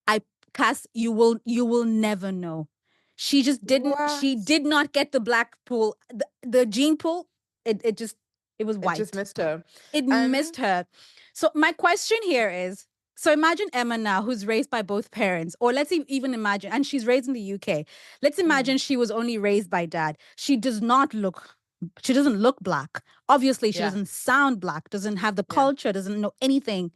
[SPEAKER 1] I Cass, you will never know. She
[SPEAKER 2] What?
[SPEAKER 1] did not get the black pool, the gene pool, it was
[SPEAKER 2] It just
[SPEAKER 1] white.
[SPEAKER 2] missed her.
[SPEAKER 1] It
[SPEAKER 2] Um,
[SPEAKER 1] missed her. So my question here is, so imagine Emma now, who's raised by both parents, or let's even imagine, and she's raised in the UK. Let's
[SPEAKER 2] mm,
[SPEAKER 1] imagine she was only raised by dad. She doesn't look black. Obviously, she
[SPEAKER 2] yeah,
[SPEAKER 1] doesn't sound black, doesn't have the
[SPEAKER 2] yeah,
[SPEAKER 1] culture, doesn't know anything.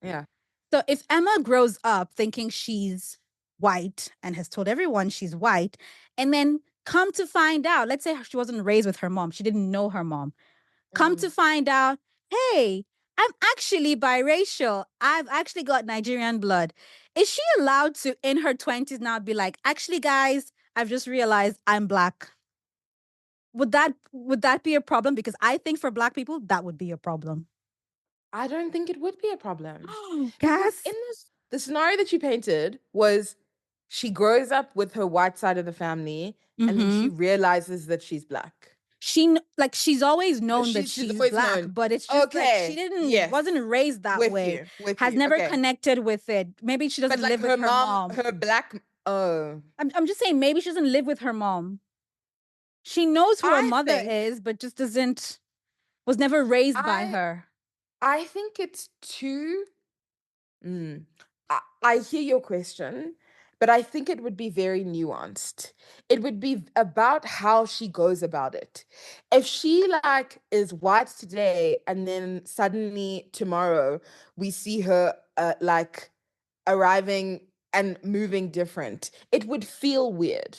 [SPEAKER 2] yeah.
[SPEAKER 1] So if Emma grows up thinking she's white and has told everyone she's white, and then come to find out, let's say she wasn't raised with her mom, she didn't know her mom. Come to
[SPEAKER 2] Mm.
[SPEAKER 1] find out, hey, I'm actually biracial. I've actually got Nigerian blood. Is she allowed to, in her 20s now, be like, actually, guys, I've just realized I'm black? Would that be a problem? Because I think for black people, that would be a problem.
[SPEAKER 2] I don't think it would be a problem
[SPEAKER 1] Oh,
[SPEAKER 2] because in
[SPEAKER 1] Gas.
[SPEAKER 2] the scenario that you painted was she grows up with her white side of the family and then
[SPEAKER 1] Mm-hmm.
[SPEAKER 2] she realizes that she's black.
[SPEAKER 1] Like she's always known that
[SPEAKER 2] She's
[SPEAKER 1] she's
[SPEAKER 2] always
[SPEAKER 1] black,
[SPEAKER 2] known.
[SPEAKER 1] but it's just that she
[SPEAKER 2] Okay,
[SPEAKER 1] didn't
[SPEAKER 2] yes,
[SPEAKER 1] wasn't raised that
[SPEAKER 2] with
[SPEAKER 1] way,
[SPEAKER 2] you, with
[SPEAKER 1] has
[SPEAKER 2] you.
[SPEAKER 1] never
[SPEAKER 2] Okay,
[SPEAKER 1] connected with it. Maybe she
[SPEAKER 2] but
[SPEAKER 1] doesn't
[SPEAKER 2] like
[SPEAKER 1] live with
[SPEAKER 2] her
[SPEAKER 1] her
[SPEAKER 2] mom,
[SPEAKER 1] mom.
[SPEAKER 2] her black. Oh,
[SPEAKER 1] I'm just saying maybe she doesn't live with her mom. She knows who her
[SPEAKER 2] I
[SPEAKER 1] mother
[SPEAKER 2] think
[SPEAKER 1] is, but just doesn't was never raised by
[SPEAKER 2] I
[SPEAKER 1] her.
[SPEAKER 2] I think it's too. Mm. I hear your question, but I think it would be very nuanced. It would be about how she goes about it. If she like is white today and then suddenly tomorrow we see her like arriving and moving different, it would feel weird.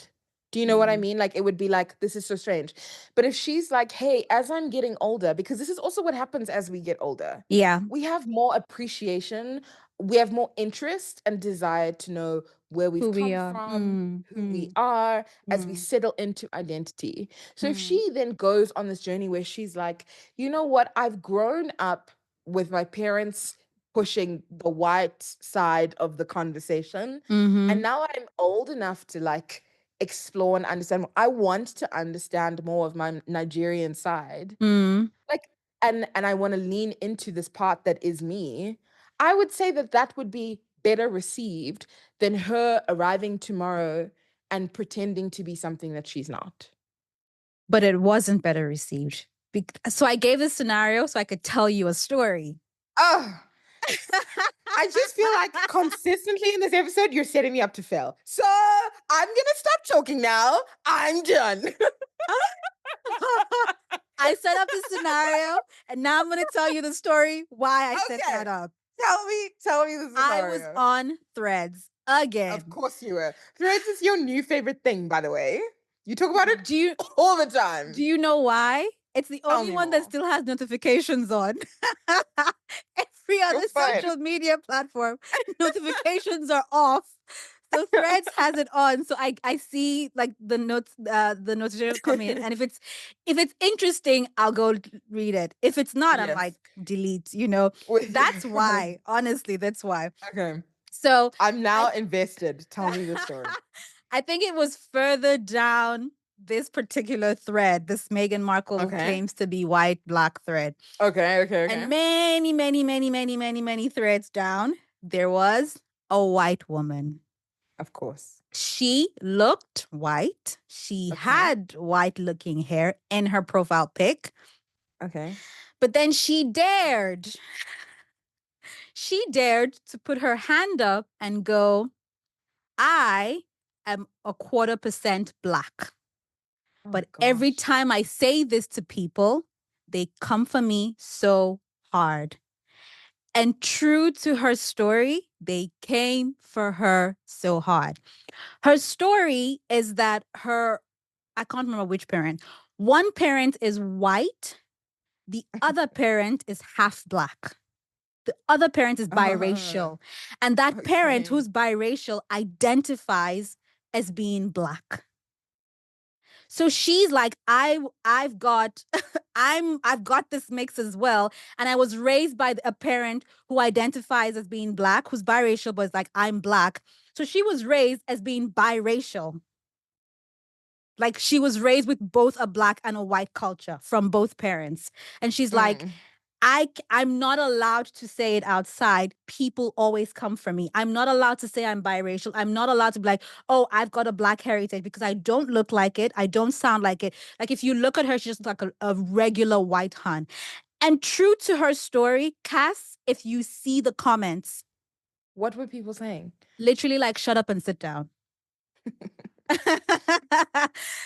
[SPEAKER 2] Do you know what I
[SPEAKER 1] Mm.
[SPEAKER 2] mean? Like it would be like, this is so strange. But if she's like, hey, as I'm getting older, because this is also what happens as we get older,
[SPEAKER 1] Yeah,
[SPEAKER 2] we have more appreciation, we have more interest and desire to know where we've
[SPEAKER 1] who we
[SPEAKER 2] come
[SPEAKER 1] are.
[SPEAKER 2] from,
[SPEAKER 1] Mm,
[SPEAKER 2] who we
[SPEAKER 1] mm,
[SPEAKER 2] are as we
[SPEAKER 1] mm,
[SPEAKER 2] settle into identity. So if
[SPEAKER 1] mm,
[SPEAKER 2] she then goes on this journey where she's like, you know what, I've grown up with my parents pushing the white side of the conversation. And
[SPEAKER 1] mm-hmm,
[SPEAKER 2] now I'm old enough to like explore and understand. I want to understand more of my Nigerian side.
[SPEAKER 1] mm.
[SPEAKER 2] Like, and I want to lean into this part that is me. I would say that that would be better received than her arriving tomorrow and pretending to be something that she's not.
[SPEAKER 1] But it wasn't better received. So I gave this scenario so I could tell you a story.
[SPEAKER 2] Oh, I just feel like consistently in this episode, you're setting me up to fail. So I'm going to stop talking now. I'm done.
[SPEAKER 1] I set up the scenario, and now I'm going to tell you the story why I set
[SPEAKER 2] Okay.
[SPEAKER 1] that up.
[SPEAKER 2] Tell me the
[SPEAKER 1] I was
[SPEAKER 2] scenario.
[SPEAKER 1] on Threads
[SPEAKER 2] Of
[SPEAKER 1] again.
[SPEAKER 2] course you were. Threads is your new favorite thing, by the way. You talk about it
[SPEAKER 1] Do you
[SPEAKER 2] all the
[SPEAKER 1] do
[SPEAKER 2] time.
[SPEAKER 1] you know why? It's the
[SPEAKER 2] Tell
[SPEAKER 1] only
[SPEAKER 2] me
[SPEAKER 1] one that
[SPEAKER 2] more.
[SPEAKER 1] still has notifications on. Every
[SPEAKER 2] You're
[SPEAKER 1] other
[SPEAKER 2] fine.
[SPEAKER 1] social media platform, notifications are off. So Threads has it on. So I see like the notifications come in. And if it's interesting, I'll go read it. If it's not, I'm like,
[SPEAKER 2] Yes.
[SPEAKER 1] delete, you know. That's why. Honestly, that's why.
[SPEAKER 2] Okay.
[SPEAKER 1] So
[SPEAKER 2] I'm
[SPEAKER 1] I
[SPEAKER 2] now invested. Tell me the story.
[SPEAKER 1] I think it was further down this particular thread, this Meghan Markle
[SPEAKER 2] Okay.
[SPEAKER 1] claims to be white, black thread.
[SPEAKER 2] Okay.
[SPEAKER 1] And many, many, many, many, many, many threads down, there was a white woman.
[SPEAKER 2] Of course.
[SPEAKER 1] She looked white. She
[SPEAKER 2] Okay.
[SPEAKER 1] had white looking hair in her profile pic.
[SPEAKER 2] Okay.
[SPEAKER 1] But then she dared to put her hand up and go, I am 1/4% black.
[SPEAKER 2] Oh
[SPEAKER 1] But every
[SPEAKER 2] gosh.
[SPEAKER 1] time I say this to people, they come for me so hard. And true to her story, they came for her so hard. Her story is that I can't remember which parent. One parent is white, the other parent is half black. The other parent is biracial. And that parent
[SPEAKER 2] Okay.
[SPEAKER 1] who's biracial identifies as being black. So she's like, I've got I've got this mix as well. And I was raised by a parent who identifies as being black, who's biracial, but is like, I'm black. So she was raised as being biracial. Like she was raised with both a black and a white culture from both parents. And she's like,
[SPEAKER 2] Mm.
[SPEAKER 1] I'm not allowed to say it outside. People always come for me. I'm not allowed to say I'm biracial. I'm not allowed to be like, oh, I've got a black heritage because I don't look like it. I don't sound like it. Like if you look at her, she's just like a regular white hun. And true to her story, Cass, if you see the comments,
[SPEAKER 2] What were people saying?
[SPEAKER 1] literally like, shut up and sit down.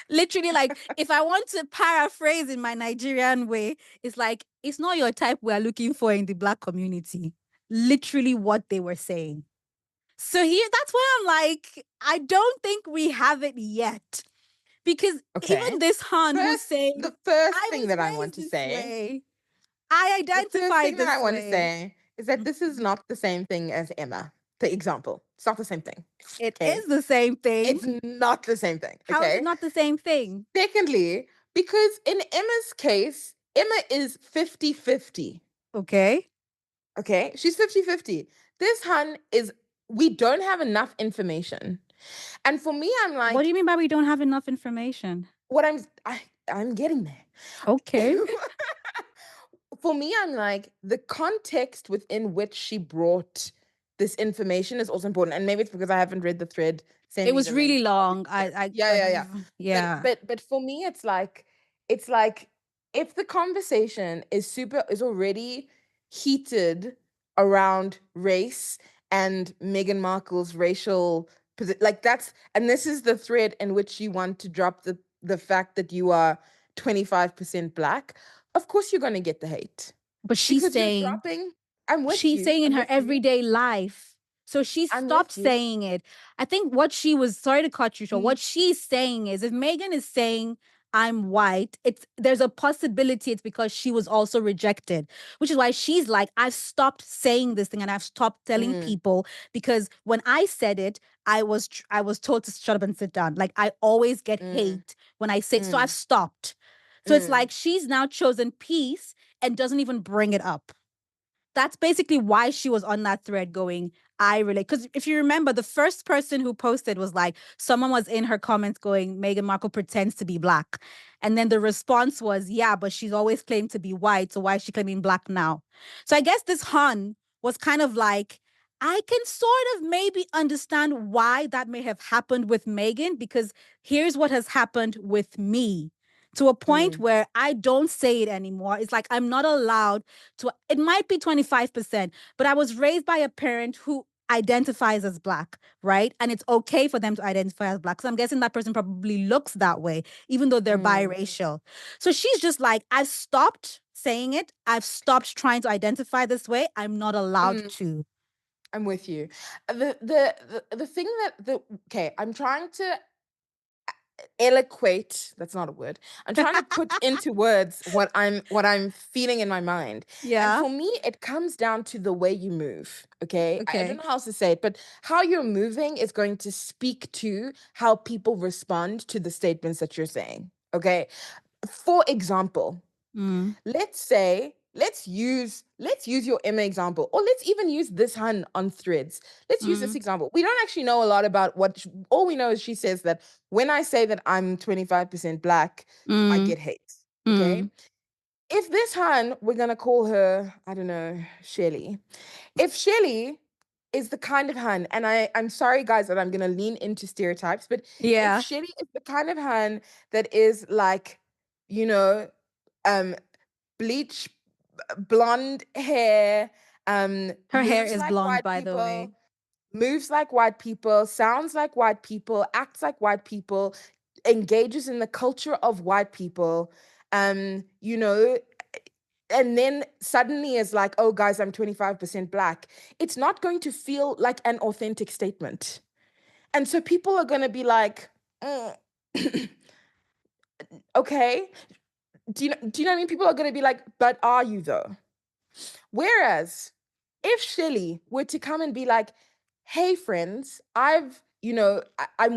[SPEAKER 1] Literally, like, if I want to paraphrase in my Nigerian way, it's like, it's not your type we're looking for in the black community. Literally what they were saying. So here, that's why I'm like, I don't think we have it yet. Because
[SPEAKER 2] Okay.
[SPEAKER 1] even this Han who's saying,
[SPEAKER 2] The first
[SPEAKER 1] I
[SPEAKER 2] thing
[SPEAKER 1] was
[SPEAKER 2] that I want
[SPEAKER 1] raised
[SPEAKER 2] to
[SPEAKER 1] this
[SPEAKER 2] say,
[SPEAKER 1] way, I
[SPEAKER 2] the first
[SPEAKER 1] identify
[SPEAKER 2] thing that I
[SPEAKER 1] this
[SPEAKER 2] want to
[SPEAKER 1] way.
[SPEAKER 2] say is that this is not the same thing as Emma. The example. It's not the same thing.
[SPEAKER 1] It
[SPEAKER 2] Okay.
[SPEAKER 1] is the same thing.
[SPEAKER 2] It's not the same thing.
[SPEAKER 1] How is it
[SPEAKER 2] Okay.
[SPEAKER 1] not the same thing?
[SPEAKER 2] Secondly, because in Emma's case, Emma is 50-50.
[SPEAKER 1] Okay.
[SPEAKER 2] Okay. She's 50-50. This hun is, we don't have enough information. And for me, I'm
[SPEAKER 1] What do
[SPEAKER 2] like,
[SPEAKER 1] you mean by we don't have enough information?
[SPEAKER 2] what I'm getting there.
[SPEAKER 1] Okay.
[SPEAKER 2] For me, I'm like, the context within which she brought this information is also important. And maybe it's because I haven't read the thread. Send
[SPEAKER 1] It
[SPEAKER 2] me
[SPEAKER 1] was
[SPEAKER 2] the link.
[SPEAKER 1] really
[SPEAKER 2] I'll read
[SPEAKER 1] long.
[SPEAKER 2] the thread.
[SPEAKER 1] I
[SPEAKER 2] Yeah,
[SPEAKER 1] like
[SPEAKER 2] yeah, yeah.
[SPEAKER 1] you've yeah.
[SPEAKER 2] But for me, it's like if the conversation is already heated around race and Meghan Markle's racial position, like that's, and this is the thread in which you want to drop the fact that you are 25% black, of course you're going to get the hate
[SPEAKER 1] But
[SPEAKER 2] because you're dropping. I'm with
[SPEAKER 1] she's
[SPEAKER 2] you.
[SPEAKER 1] saying in
[SPEAKER 2] I'm
[SPEAKER 1] her
[SPEAKER 2] with you.
[SPEAKER 1] everyday life. So she
[SPEAKER 2] I'm
[SPEAKER 1] stopped
[SPEAKER 2] with you.
[SPEAKER 1] saying it. I think what she was, sorry to cut you short,
[SPEAKER 2] Mm,
[SPEAKER 1] what she's saying is if Megan is saying I'm white, there's a possibility it's because she was also rejected, which is why she's like, I've stopped saying this thing and I've stopped telling
[SPEAKER 2] mm,
[SPEAKER 1] people because when I said it, I was told to shut up and sit down. Like I always get
[SPEAKER 2] mm,
[SPEAKER 1] hate when I say, so I've
[SPEAKER 2] mm,
[SPEAKER 1] stopped. So it's
[SPEAKER 2] mm.
[SPEAKER 1] like she's now chosen peace and doesn't even bring it up. That's basically why she was on that thread going, I relate. Because if you remember, the first person who posted was like, someone was in her comments going, Meghan Markle pretends to be black. And then the response was, yeah, but she's always claimed to be white. So why is she claiming black now? So I guess this Han was kind of like, I can sort of maybe understand why that may have happened with Meghan, because here's what has happened with me. to a point
[SPEAKER 2] Mm,
[SPEAKER 1] where I don't say it anymore. It's like I'm not allowed to, it might be 25%, but I was raised by a parent who identifies as Black, right? And it's okay for them to identify as Black. So I'm guessing that person probably looks that way, even though they're
[SPEAKER 2] mm,
[SPEAKER 1] biracial. So she's just like, I've stopped saying it. I've stopped trying to identify this way. I'm not allowed
[SPEAKER 2] mm.
[SPEAKER 1] to.
[SPEAKER 2] I'm with you. The thing that the okay, I'm trying to eloquate, that's not a word. I'm trying to put into words what I'm feeling in my mind. And
[SPEAKER 1] Yeah.
[SPEAKER 2] for me, it comes down to the way you move. Okay. I don't
[SPEAKER 1] Okay.
[SPEAKER 2] know how else to say it, but how you're moving is going to speak to how people respond to the statements that you're saying. Okay. For example,
[SPEAKER 1] Mm,
[SPEAKER 2] let's say let's use your Emma example, or let's even use this hun on threads. Let's use this
[SPEAKER 1] mm,
[SPEAKER 2] example. We don't actually know a lot about all we know is she says that when I say that I'm 25% Black, I
[SPEAKER 1] mm,
[SPEAKER 2] get hate. Okay.
[SPEAKER 1] mm.
[SPEAKER 2] If this hun, we're gonna call her, I don't know, Shelly. If Shelly is the kind of hun, and I'm sorry guys that I'm gonna lean into stereotypes, but if
[SPEAKER 1] Yeah.
[SPEAKER 2] Shelly is the kind of hun that is like, you know, um bleach blonde hair,
[SPEAKER 1] Her hair
[SPEAKER 2] moves
[SPEAKER 1] is
[SPEAKER 2] like
[SPEAKER 1] blonde,
[SPEAKER 2] white
[SPEAKER 1] by the way.
[SPEAKER 2] people, moves like white people, sounds like white people, acts like white people, engages in the culture of white people, you know, and then suddenly is like, oh guys, I'm 25% Black. It's not going to feel like an authentic statement. And so people are going to be like, "Mm, okay. Do you know what I mean? People are going to be like, but are you though? Whereas if Shelly were to come and be like, hey, friends, I'm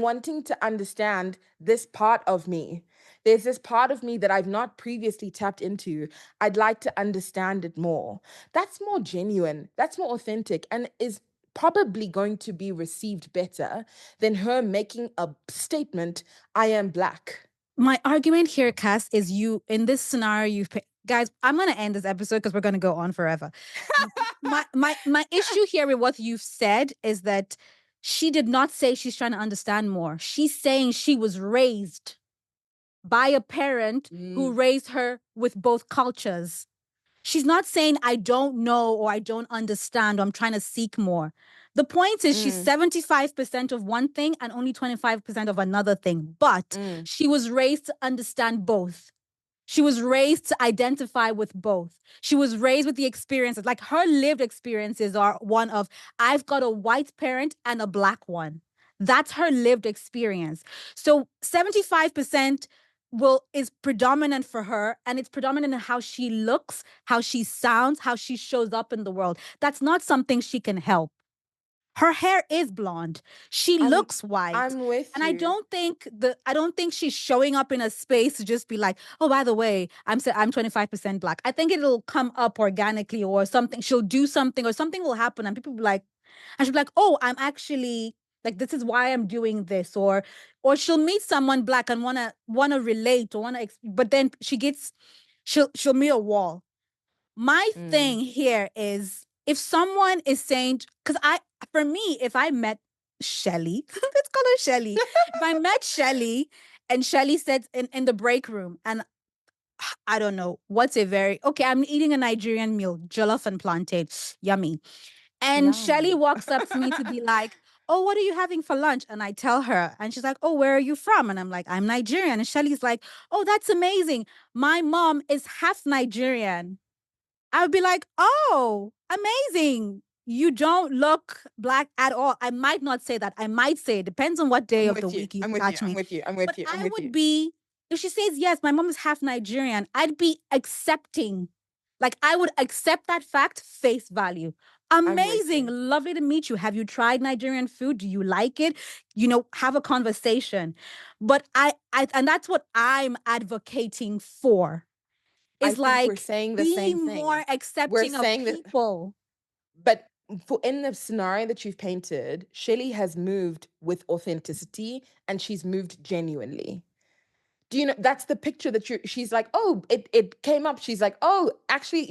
[SPEAKER 2] wanting to understand this part of me. There's this part of me that I've not previously tapped into. I'd like to understand it more. That's more genuine. That's more authentic and is probably going to be received better than her making a statement, I am Black.
[SPEAKER 1] My argument here, Cass, is you in this scenario. Guys. I'm gonna end this episode because we're gonna go on forever. My issue here with what you've said is that she did not say she's trying to understand more. She's saying she was raised by a parent who
[SPEAKER 2] Mm,
[SPEAKER 1] raised her with both cultures. She's not saying I don't know or I don't understand or I'm trying to seek more. The point is she's
[SPEAKER 2] mm,
[SPEAKER 1] 75% of one thing and only 25% of another thing. But
[SPEAKER 2] mm,
[SPEAKER 1] she was raised to understand both. She was raised to identify with both. She was raised with the experiences. Like her lived experiences are one of, I've got a white parent and a Black one. That's her lived experience. So 75% will is predominant for her, and it's predominant in how she looks, how she sounds, how she shows up in the world. That's not something she can help. Her hair is blonde. She
[SPEAKER 2] I'm
[SPEAKER 1] looks white.
[SPEAKER 2] I'm with
[SPEAKER 1] And I
[SPEAKER 2] you.
[SPEAKER 1] don't think I don't think she's showing up in a space to just be like, oh, by the way, I'm 25% Black. I think it'll come up organically or something. She'll do something or something will happen and people will be like, and she'll be like, oh, I'm actually like this is why I'm doing this. Or she'll meet someone Black and wanna relate or but then she'll meet a wall. My
[SPEAKER 2] Mm.
[SPEAKER 1] thing here is if someone is saying, because for me, if I met Shelly, let's call her Shelly. If I met Shelly and Shelly said in the break room, and I don't know what's a very, okay, I'm eating a Nigerian meal, jollof and plantain, yummy. And Shelly
[SPEAKER 2] Yum.
[SPEAKER 1] walks up to me to be like, oh, what are you having for lunch? And I tell her, and she's like, oh, where are you from? And I'm like, I'm Nigerian. And Shelly's like, oh, that's amazing. My mom is half Nigerian. I would be like, oh, amazing. You don't look Black at all. I might not say that. I might say it depends on what day
[SPEAKER 2] I'm
[SPEAKER 1] of the
[SPEAKER 2] with you.
[SPEAKER 1] week you
[SPEAKER 2] I'm with you.
[SPEAKER 1] catch
[SPEAKER 2] I'm
[SPEAKER 1] me.
[SPEAKER 2] with you. I'm with
[SPEAKER 1] But
[SPEAKER 2] you. I'm
[SPEAKER 1] I
[SPEAKER 2] with
[SPEAKER 1] would
[SPEAKER 2] you.
[SPEAKER 1] be, if she says, yes, my mom is half Nigerian, I'd be accepting. Like I would accept that fact face value.
[SPEAKER 2] I'm with
[SPEAKER 1] Amazing.
[SPEAKER 2] you.
[SPEAKER 1] Lovely to meet you. Have you tried Nigerian food? Do you like it? Have a conversation. But and that's what I'm advocating for
[SPEAKER 2] I
[SPEAKER 1] is
[SPEAKER 2] think we're
[SPEAKER 1] like
[SPEAKER 2] saying the
[SPEAKER 1] be
[SPEAKER 2] same
[SPEAKER 1] more
[SPEAKER 2] thing. We're
[SPEAKER 1] accepting of
[SPEAKER 2] saying that,
[SPEAKER 1] people.
[SPEAKER 2] but for in the scenario that you've painted, Shelley has moved with authenticity and she's moved genuinely. Do you know that's the picture that she's like, oh, it came up. She's like, oh, actually,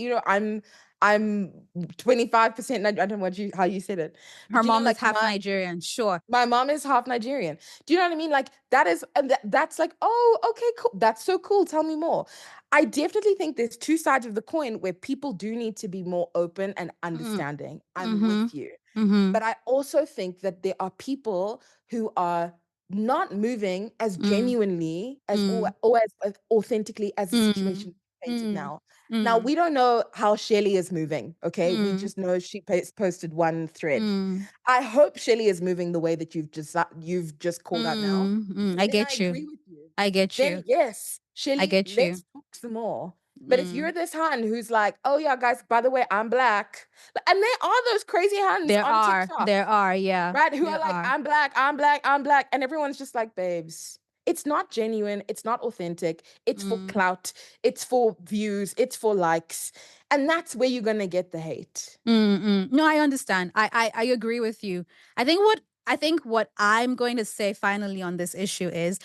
[SPEAKER 2] I'm 25%. I don't know how you said it,
[SPEAKER 1] Her
[SPEAKER 2] but
[SPEAKER 1] mom is
[SPEAKER 2] like
[SPEAKER 1] half Nigerian. Sure.
[SPEAKER 2] my mom is half Nigerian. Do you know what I mean? Like that is, and that's like, oh, okay, cool. That's so cool. Tell me more. I definitely think there's two sides of the coin where people do need to be more open and
[SPEAKER 1] Mm,
[SPEAKER 2] understanding. I'm
[SPEAKER 1] mm-hmm.
[SPEAKER 2] with you.
[SPEAKER 1] Mm-hmm.
[SPEAKER 2] But I also think that there are people who are not moving as
[SPEAKER 1] Mm,
[SPEAKER 2] genuinely as
[SPEAKER 1] mm,
[SPEAKER 2] or as authentically as the
[SPEAKER 1] mm,
[SPEAKER 2] situation painted
[SPEAKER 1] mm,
[SPEAKER 2] now. Now
[SPEAKER 1] mm,
[SPEAKER 2] we don't know how Shelly is moving. Okay, we
[SPEAKER 1] mm,
[SPEAKER 2] just know she posted one thread.
[SPEAKER 1] mm,
[SPEAKER 2] I hope Shelly is moving the way that you've just called out now.
[SPEAKER 1] I
[SPEAKER 2] Then I
[SPEAKER 1] get you.
[SPEAKER 2] agree with you.
[SPEAKER 1] I get
[SPEAKER 2] Then
[SPEAKER 1] you.
[SPEAKER 2] yes,
[SPEAKER 1] I
[SPEAKER 2] Shelly,
[SPEAKER 1] get you.
[SPEAKER 2] let's talk some more. But if
[SPEAKER 1] Mm.
[SPEAKER 2] you're this hun who's like, oh yeah, guys, by the way, I'm black, and there are those crazy huns
[SPEAKER 1] There
[SPEAKER 2] on
[SPEAKER 1] are.
[SPEAKER 2] TikTok,
[SPEAKER 1] There are. Yeah.
[SPEAKER 2] right? Who are
[SPEAKER 1] There
[SPEAKER 2] like,
[SPEAKER 1] are.
[SPEAKER 2] I'm black, I'm black, I'm black. And everyone's just like, babes, it's not genuine. It's not authentic. It's for
[SPEAKER 1] Mm.
[SPEAKER 2] clout. It's for views. It's for likes. And that's where you're going to get the hate.
[SPEAKER 1] No, I understand. I agree with you. I think what I'm going to say finally on this issue is,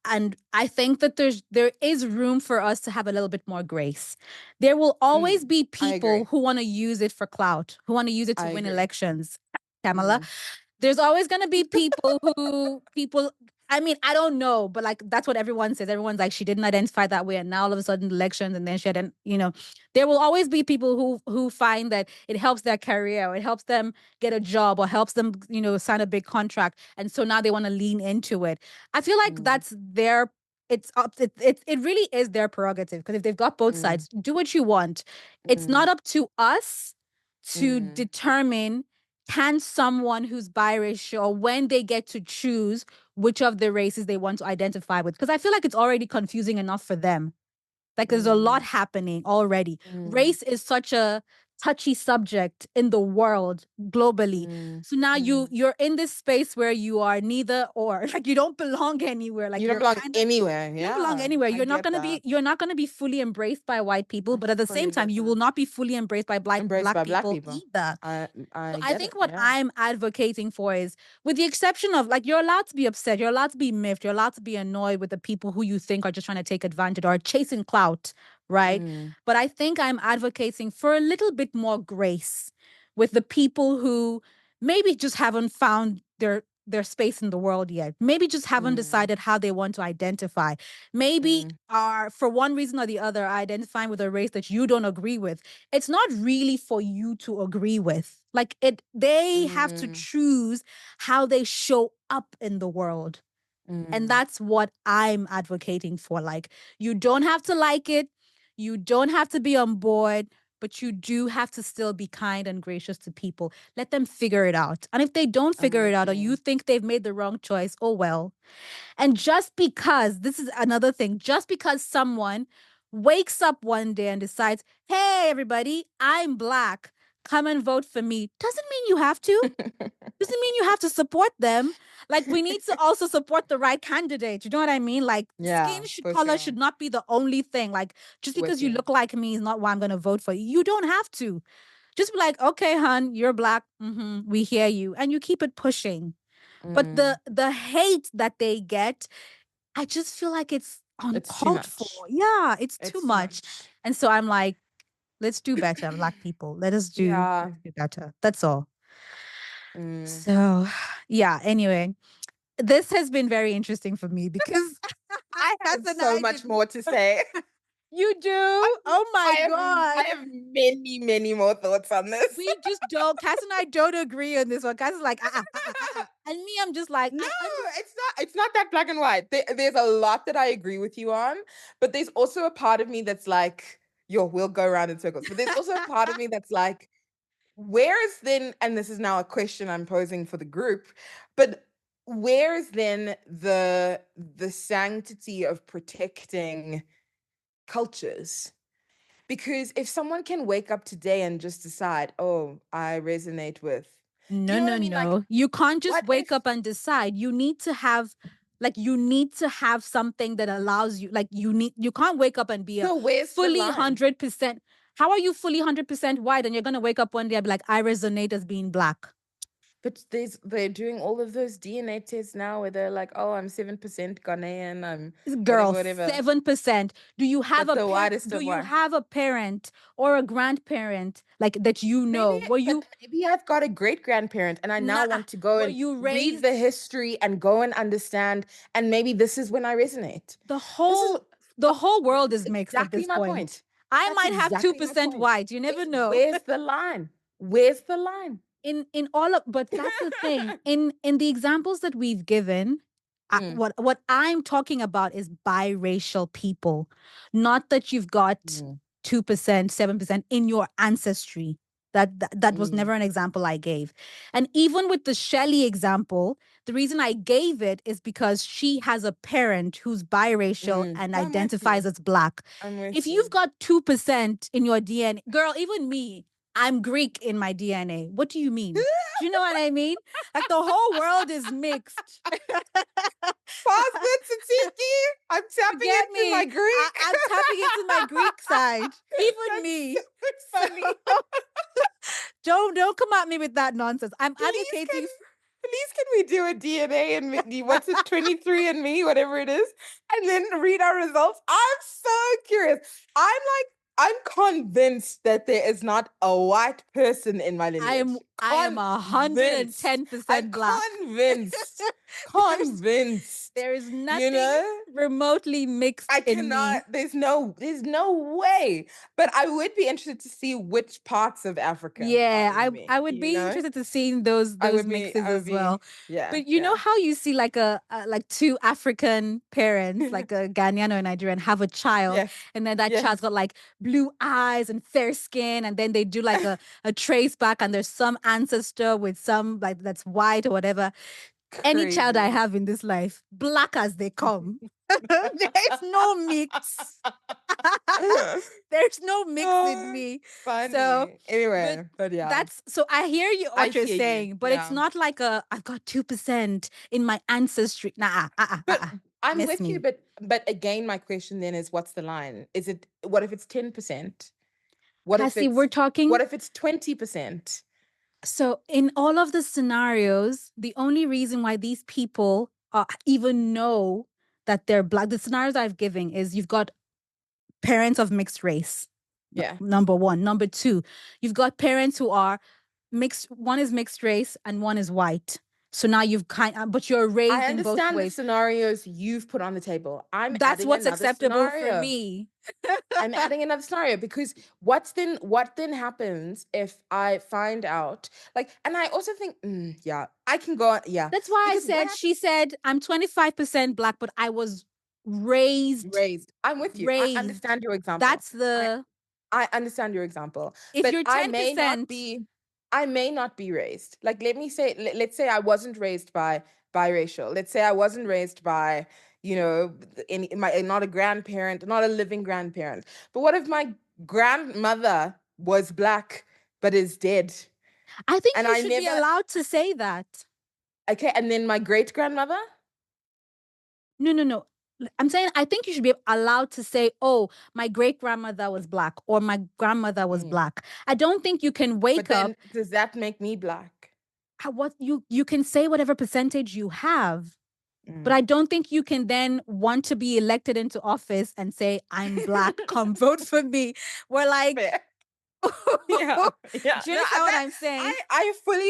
[SPEAKER 1] and I think that there is room for us to have a little bit more grace. There will always
[SPEAKER 2] Mm,
[SPEAKER 1] be
[SPEAKER 2] I
[SPEAKER 1] people
[SPEAKER 2] agree.
[SPEAKER 1] who want to use it for clout, who want to use it to
[SPEAKER 2] I
[SPEAKER 1] win
[SPEAKER 2] agree.
[SPEAKER 1] elections. Kamala,
[SPEAKER 2] Mm,
[SPEAKER 1] there's always going to be people. I mean, I don't know, but like that's what everyone says. Everyone's like, she didn't identify that way, and now all of a sudden elections, and then she hadn't. There will always be people who find that it helps their career, or it helps them get a job, or helps them, sign a big contract, and so now they want to lean into it. I feel like
[SPEAKER 2] mm,
[SPEAKER 1] that's their. It's up. It really is their prerogative, because if they've got both
[SPEAKER 2] mm,
[SPEAKER 1] sides, do what you want. It's
[SPEAKER 2] mm,
[SPEAKER 1] not up to us to
[SPEAKER 2] mm,
[SPEAKER 1] determine, can someone who's biracial, or when they get to choose which of the races they want to identify with. Because I feel like it's already confusing enough for them. Like there's a lot
[SPEAKER 2] mm,
[SPEAKER 1] happening already.
[SPEAKER 2] mm,
[SPEAKER 1] Race is such a touchy subject in the world globally.
[SPEAKER 2] mm,
[SPEAKER 1] So now
[SPEAKER 2] mm.
[SPEAKER 1] you're in this space where you are neither or. Like you don't belong anywhere. Like
[SPEAKER 2] You don't
[SPEAKER 1] you're
[SPEAKER 2] belong
[SPEAKER 1] kind of,
[SPEAKER 2] anywhere.
[SPEAKER 1] you don't belong
[SPEAKER 2] Yeah,
[SPEAKER 1] anywhere.
[SPEAKER 2] I get that.
[SPEAKER 1] You're not gonna be fully embraced by white people,
[SPEAKER 2] I
[SPEAKER 1] but at the same
[SPEAKER 2] fully
[SPEAKER 1] time,
[SPEAKER 2] get
[SPEAKER 1] you will
[SPEAKER 2] that.
[SPEAKER 1] not be fully embraced by
[SPEAKER 2] Embraced
[SPEAKER 1] black
[SPEAKER 2] by black
[SPEAKER 1] people
[SPEAKER 2] people.
[SPEAKER 1] either. So
[SPEAKER 2] I
[SPEAKER 1] I
[SPEAKER 2] get
[SPEAKER 1] think
[SPEAKER 2] it.
[SPEAKER 1] what
[SPEAKER 2] Yeah.
[SPEAKER 1] I'm advocating for is, with the exception of, like, you're allowed to be upset, you're allowed to be miffed, you're allowed to be annoyed with the people who you think are just trying to take advantage or are chasing clout, right?
[SPEAKER 2] Mm,
[SPEAKER 1] But I think I'm advocating for a little bit more grace with the people who maybe just haven't found their space in the world yet. Maybe just haven't
[SPEAKER 2] mm,
[SPEAKER 1] decided how they want to identify. Maybe
[SPEAKER 2] mm,
[SPEAKER 1] are, for one reason or the other, identifying with a race that you don't agree with. It's not really for you to agree with. Like, they have to
[SPEAKER 2] mm,
[SPEAKER 1] choose how they show up in the world. And
[SPEAKER 2] mm,
[SPEAKER 1] that's what I'm advocating for. Like, you don't have to like it, you don't have to be on board, but you do have to still be kind and gracious to people. Let them figure it out. And if they don't
[SPEAKER 2] I'm
[SPEAKER 1] figure it
[SPEAKER 2] with
[SPEAKER 1] out, or you
[SPEAKER 2] you.
[SPEAKER 1] think they've made the wrong choice, oh well. And just because, this is another thing, just because someone wakes up one day and decides, hey, everybody, I'm black, come and vote for me, doesn't mean you have to. Doesn't mean you have to support them. Like, we need to also support the right candidate. You know what I mean? Like,
[SPEAKER 2] Yeah, for
[SPEAKER 1] color
[SPEAKER 2] sure.
[SPEAKER 1] should not be the only thing. Like, just
[SPEAKER 2] With
[SPEAKER 1] because you
[SPEAKER 2] you.
[SPEAKER 1] look like me is not why I'm going to vote for you. You don't have to. Just be like, okay, hun, you're black. We hear you. And you keep it pushing. But
[SPEAKER 2] Mm,
[SPEAKER 1] the hate that they get, I just feel like it's
[SPEAKER 2] it's too
[SPEAKER 1] uncalled for.
[SPEAKER 2] much.
[SPEAKER 1] Yeah, it's too
[SPEAKER 2] It's too
[SPEAKER 1] much.
[SPEAKER 2] much.
[SPEAKER 1] And so I'm like, let's do better, black people.
[SPEAKER 2] Yeah.
[SPEAKER 1] Let's do better. That's all.
[SPEAKER 2] Mm.
[SPEAKER 1] So, yeah, anyway, this has been very interesting for me because
[SPEAKER 2] I
[SPEAKER 1] I had
[SPEAKER 2] have
[SPEAKER 1] an
[SPEAKER 2] so much more to say.
[SPEAKER 1] You
[SPEAKER 2] I
[SPEAKER 1] do? Oh
[SPEAKER 2] I
[SPEAKER 1] my
[SPEAKER 2] have I
[SPEAKER 1] God.
[SPEAKER 2] have many, many more thoughts on this.
[SPEAKER 1] We just don't, Cass and I don't agree on this one. Cass is like, And me, I'm just like,
[SPEAKER 2] No,
[SPEAKER 1] I understand.
[SPEAKER 2] it's not that black and white. There's a lot that I agree with you on, but there's also a part of me that's like, yo, we'll go around in circles. But there's also a part of me that's like, where is then, and this is now a question I'm posing for the group, but where is then the sanctity of protecting cultures? Because if someone can wake up today and just decide, oh, I resonate with, do you
[SPEAKER 1] No,
[SPEAKER 2] know what I
[SPEAKER 1] no,
[SPEAKER 2] mean? Like,
[SPEAKER 1] no. You can't just
[SPEAKER 2] what
[SPEAKER 1] wake
[SPEAKER 2] if
[SPEAKER 1] up and decide. You need to have something that allows you, like, you can't wake up and be a
[SPEAKER 2] so where's the
[SPEAKER 1] fully
[SPEAKER 2] line?
[SPEAKER 1] 100%. How are you fully 100% white and you're going to wake up one day and be like, I resonate as being black?
[SPEAKER 2] But they're doing all of those DNA tests now where they're like, oh, I'm 7% Ghanaian, I'm whatever,
[SPEAKER 1] Girl,
[SPEAKER 2] whatever.
[SPEAKER 1] 7%. Do you have
[SPEAKER 2] But
[SPEAKER 1] a
[SPEAKER 2] the widest
[SPEAKER 1] do
[SPEAKER 2] of
[SPEAKER 1] you
[SPEAKER 2] one.
[SPEAKER 1] have a parent or a grandparent like that, you
[SPEAKER 2] Maybe,
[SPEAKER 1] know, were
[SPEAKER 2] but
[SPEAKER 1] you
[SPEAKER 2] maybe I've got a great grandparent and I now
[SPEAKER 1] nah,
[SPEAKER 2] want to go
[SPEAKER 1] were
[SPEAKER 2] and
[SPEAKER 1] you
[SPEAKER 2] read the
[SPEAKER 1] raised
[SPEAKER 2] history and go and understand. And maybe this is when I resonate.
[SPEAKER 1] the
[SPEAKER 2] This is
[SPEAKER 1] whole the whole
[SPEAKER 2] this
[SPEAKER 1] world
[SPEAKER 2] is
[SPEAKER 1] is mixed at
[SPEAKER 2] exactly
[SPEAKER 1] this
[SPEAKER 2] my
[SPEAKER 1] point.
[SPEAKER 2] point.
[SPEAKER 1] I
[SPEAKER 2] That's
[SPEAKER 1] might have
[SPEAKER 2] exactly my
[SPEAKER 1] 2%
[SPEAKER 2] point.
[SPEAKER 1] white. You never know.
[SPEAKER 2] Where's the line? Where's the line?
[SPEAKER 1] In all of, but that's the thing. In the examples that we've given,
[SPEAKER 2] Mm,
[SPEAKER 1] what I'm talking about is biracial people, not that you've got
[SPEAKER 2] mm,
[SPEAKER 1] 2%, 7% in your ancestry. That was
[SPEAKER 2] mm,
[SPEAKER 1] never an example I gave. And even with the Shelley example, the reason I gave it is because she has a parent who's biracial and
[SPEAKER 2] No, I'm with you.
[SPEAKER 1] identifies as black.
[SPEAKER 2] I'm with
[SPEAKER 1] If
[SPEAKER 2] you.
[SPEAKER 1] you've got 2% in your DNA, girl, even me, I'm Greek in my DNA. What do you mean? Do you know what I mean? Like the whole world is mixed.
[SPEAKER 2] Pasta tzatziki. I'm
[SPEAKER 1] You
[SPEAKER 2] tapping
[SPEAKER 1] get
[SPEAKER 2] into my
[SPEAKER 1] me?
[SPEAKER 2] Greek.
[SPEAKER 1] I'm tapping into my Greek side. Even
[SPEAKER 2] That's so
[SPEAKER 1] me.
[SPEAKER 2] funny.
[SPEAKER 1] Don't come at me with that nonsense. I'm
[SPEAKER 2] Please can
[SPEAKER 1] advocating.
[SPEAKER 2] please can we do a DNA and what's it, 23 and me, whatever it is, and then read our results? I'm so curious. I'm convinced that there is not a white person in my lineage.
[SPEAKER 1] I am
[SPEAKER 2] Convinced. I'm
[SPEAKER 1] 110% black.
[SPEAKER 2] convinced.
[SPEAKER 1] there's
[SPEAKER 2] Convinced.
[SPEAKER 1] there is
[SPEAKER 2] You
[SPEAKER 1] nothing
[SPEAKER 2] know?
[SPEAKER 1] remotely mixed
[SPEAKER 2] I
[SPEAKER 1] in
[SPEAKER 2] cannot,
[SPEAKER 1] me.
[SPEAKER 2] there's no way. But I would be interested to see which parts of Africa are
[SPEAKER 1] Yeah,
[SPEAKER 2] in me,
[SPEAKER 1] I would
[SPEAKER 2] you
[SPEAKER 1] be
[SPEAKER 2] know?
[SPEAKER 1] interested to seeing those mixes
[SPEAKER 2] I would
[SPEAKER 1] as
[SPEAKER 2] be,
[SPEAKER 1] well.
[SPEAKER 2] yeah,
[SPEAKER 1] But you know
[SPEAKER 2] yeah.
[SPEAKER 1] how you see like like two African parents, like a Ghanaian or a Nigerian, have a child,
[SPEAKER 2] Yes.
[SPEAKER 1] and then that child's
[SPEAKER 2] Yes.
[SPEAKER 1] got like blue eyes and fair skin, and then they do like a trace back, and there's some ancestor with some like that's white or whatever. Any child I
[SPEAKER 2] Crazy.
[SPEAKER 1] have in this life, black as they come. There's no mix. There's no mix in
[SPEAKER 2] Oh,
[SPEAKER 1] me. So,
[SPEAKER 2] funny.
[SPEAKER 1] but
[SPEAKER 2] Anyway, but yeah,
[SPEAKER 1] that's so I hear you
[SPEAKER 2] I
[SPEAKER 1] what you're
[SPEAKER 2] hear you.
[SPEAKER 1] saying, but it's
[SPEAKER 2] Yeah.
[SPEAKER 1] not like I've got 2% in my ancestry. Nah,
[SPEAKER 2] But I'm
[SPEAKER 1] miss
[SPEAKER 2] with you,
[SPEAKER 1] me.
[SPEAKER 2] but again, my question then is what's the line? Is it what if it's 10%? What if
[SPEAKER 1] Cassie, we're
[SPEAKER 2] it's
[SPEAKER 1] talking.
[SPEAKER 2] what if it's 20%?
[SPEAKER 1] So in all of the scenarios, the only reason why these people even know that they're black, the scenarios I've given is you've got parents of mixed race.
[SPEAKER 2] Yeah.
[SPEAKER 1] Number one. Number two, you've got parents who are mixed. One is mixed race and one is white. So now but you're
[SPEAKER 2] I
[SPEAKER 1] raised in both
[SPEAKER 2] understand the
[SPEAKER 1] ways.
[SPEAKER 2] scenarios you've put on the table. I'm
[SPEAKER 1] That's
[SPEAKER 2] adding
[SPEAKER 1] what's
[SPEAKER 2] another
[SPEAKER 1] acceptable for
[SPEAKER 2] scenario.
[SPEAKER 1] me.
[SPEAKER 2] I'm adding another scenario because what then happens if I find out like, and I also think yeah, I can go on, yeah,
[SPEAKER 1] That's why I
[SPEAKER 2] because what
[SPEAKER 1] said, she said, I'm 25% black, but I was raised,
[SPEAKER 2] raised, I'm with you, I
[SPEAKER 1] raised.
[SPEAKER 2] understand your example.
[SPEAKER 1] That's
[SPEAKER 2] I
[SPEAKER 1] the,
[SPEAKER 2] I understand your example,
[SPEAKER 1] if
[SPEAKER 2] but
[SPEAKER 1] you're 10%,
[SPEAKER 2] I may not be raised. Like, let me say, let's say I wasn't raised by biracial. Let's say I wasn't raised by, any my not a grandparent, not a living grandparent. But what if my grandmother was black but is dead,
[SPEAKER 1] I think
[SPEAKER 2] and
[SPEAKER 1] you
[SPEAKER 2] I
[SPEAKER 1] should be
[SPEAKER 2] never
[SPEAKER 1] allowed to say that.
[SPEAKER 2] okay, and then my great grandmother?
[SPEAKER 1] No, no, no. I'm saying I think you should be allowed to say, "Oh, my great grandmother was black," or "My grandmother was
[SPEAKER 2] Mm.
[SPEAKER 1] black." I don't think you can
[SPEAKER 2] But
[SPEAKER 1] wake up.
[SPEAKER 2] then does that make me black?
[SPEAKER 1] What you can say whatever percentage you have, but
[SPEAKER 2] Mm.
[SPEAKER 1] I don't think you can then want to be elected into office and say, "I'm black, come vote for me." We're like,
[SPEAKER 2] Fair.
[SPEAKER 1] do
[SPEAKER 2] Yeah, yeah.
[SPEAKER 1] you
[SPEAKER 2] No,
[SPEAKER 1] understand what I'm saying?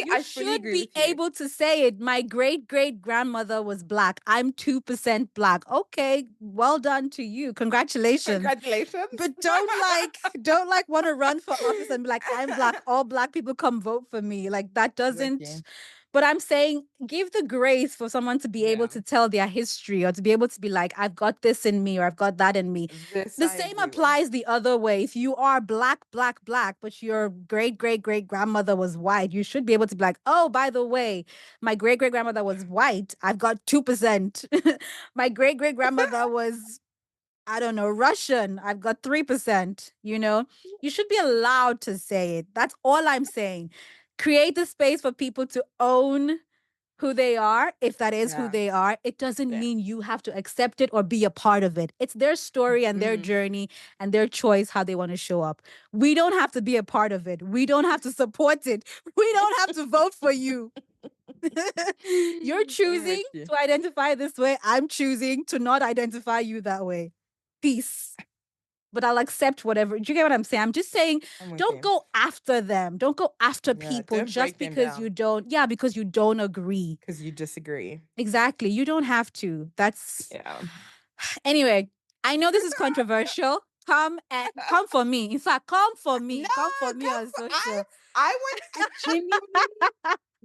[SPEAKER 1] You
[SPEAKER 2] I fully
[SPEAKER 1] should
[SPEAKER 2] agree
[SPEAKER 1] be
[SPEAKER 2] with you.
[SPEAKER 1] able to say it. My great great grandmother was black. I'm 2% black. Okay, well done to you. Congratulations.
[SPEAKER 2] Congratulations.
[SPEAKER 1] But don't like want to run for office and be like, I'm black. All black people come vote for me. Like that
[SPEAKER 2] With
[SPEAKER 1] doesn't.
[SPEAKER 2] you.
[SPEAKER 1] But I'm saying give the grace for someone to be able
[SPEAKER 2] Yeah.
[SPEAKER 1] to tell their history or to be able to be like, I've got this in me or I've got that in me.
[SPEAKER 2] This
[SPEAKER 1] The
[SPEAKER 2] I
[SPEAKER 1] same
[SPEAKER 2] agree with.
[SPEAKER 1] applies the other way. If you are black, black, black, but your great great great grandmother was white, you should be able to be like, oh, by the way, my great great grandmother was white. I've got 2%. My great great grandmother was, I don't know, Russian. I've got 3%. You should be allowed to say it. That's all I'm saying. Create the space for people to own who they are, if that is who
[SPEAKER 2] Yeah.
[SPEAKER 1] they are, it doesn't
[SPEAKER 2] Yeah.
[SPEAKER 1] mean you have to accept it or be a part of it. It's their story and their
[SPEAKER 2] Mm.
[SPEAKER 1] journey and their choice how they want to show up. We don't have to be a part of it. We don't have to support it. We don't have to vote for you. You're
[SPEAKER 2] I'm with
[SPEAKER 1] choosing
[SPEAKER 2] you.
[SPEAKER 1] to identify this way. I'm choosing to not identify you that way. Peace. But I'll accept whatever. Do you get what I'm saying? I'm just saying,
[SPEAKER 2] I'm with
[SPEAKER 1] don't
[SPEAKER 2] you.
[SPEAKER 1] go after them. Don't go after
[SPEAKER 2] Yeah.
[SPEAKER 1] people
[SPEAKER 2] Don't
[SPEAKER 1] just
[SPEAKER 2] break them
[SPEAKER 1] because you
[SPEAKER 2] down
[SPEAKER 1] don't, yeah, because you don't agree.
[SPEAKER 2] because you disagree.
[SPEAKER 1] Exactly. You don't have to. That's
[SPEAKER 2] Yeah.
[SPEAKER 1] anyway. I know this is controversial. Come for me. In fact, come for
[SPEAKER 2] No,
[SPEAKER 1] me. Come for me
[SPEAKER 2] come
[SPEAKER 1] on
[SPEAKER 2] for
[SPEAKER 1] social.
[SPEAKER 2] I genuinely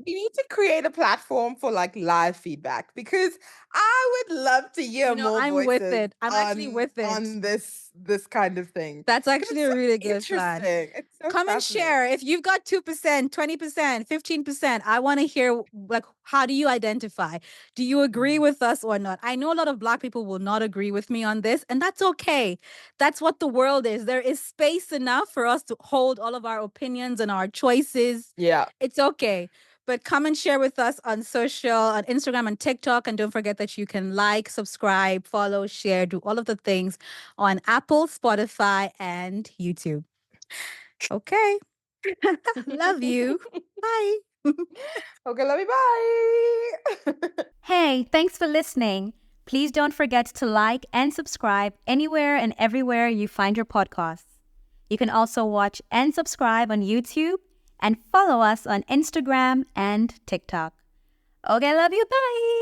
[SPEAKER 2] we need to create a platform for like live feedback because I would love to hear
[SPEAKER 1] You know,
[SPEAKER 2] more
[SPEAKER 1] I'm with
[SPEAKER 2] voices
[SPEAKER 1] it. I'm actually with it.
[SPEAKER 2] on this kind of thing.
[SPEAKER 1] That's
[SPEAKER 2] 'Cause
[SPEAKER 1] actually
[SPEAKER 2] it's
[SPEAKER 1] a
[SPEAKER 2] so
[SPEAKER 1] really good plan.
[SPEAKER 2] interesting. It's so
[SPEAKER 1] Come and
[SPEAKER 2] fascinating.
[SPEAKER 1] share. If you've got 2%, 20%, 15%, I want to hear, like, how do you identify? Do you agree
[SPEAKER 2] Mm.
[SPEAKER 1] with us or not? I know a lot of Black people will not agree with me on this, and that's okay. That's what the world is. There is space enough for us to hold all of our opinions and our choices.
[SPEAKER 2] Yeah.
[SPEAKER 1] It's okay. But come and share with us on social, on Instagram and TikTok. And don't forget that you can like, subscribe, follow, share, do all of the things on Apple, Spotify, and YouTube. Okay. Love you. Bye.
[SPEAKER 2] Okay, love you. Bye.
[SPEAKER 3] Hey, thanks for listening. Please don't forget to like and subscribe anywhere and everywhere you find your podcasts. You can also watch and subscribe on YouTube and follow us on Instagram and TikTok. Okay, love you. Bye.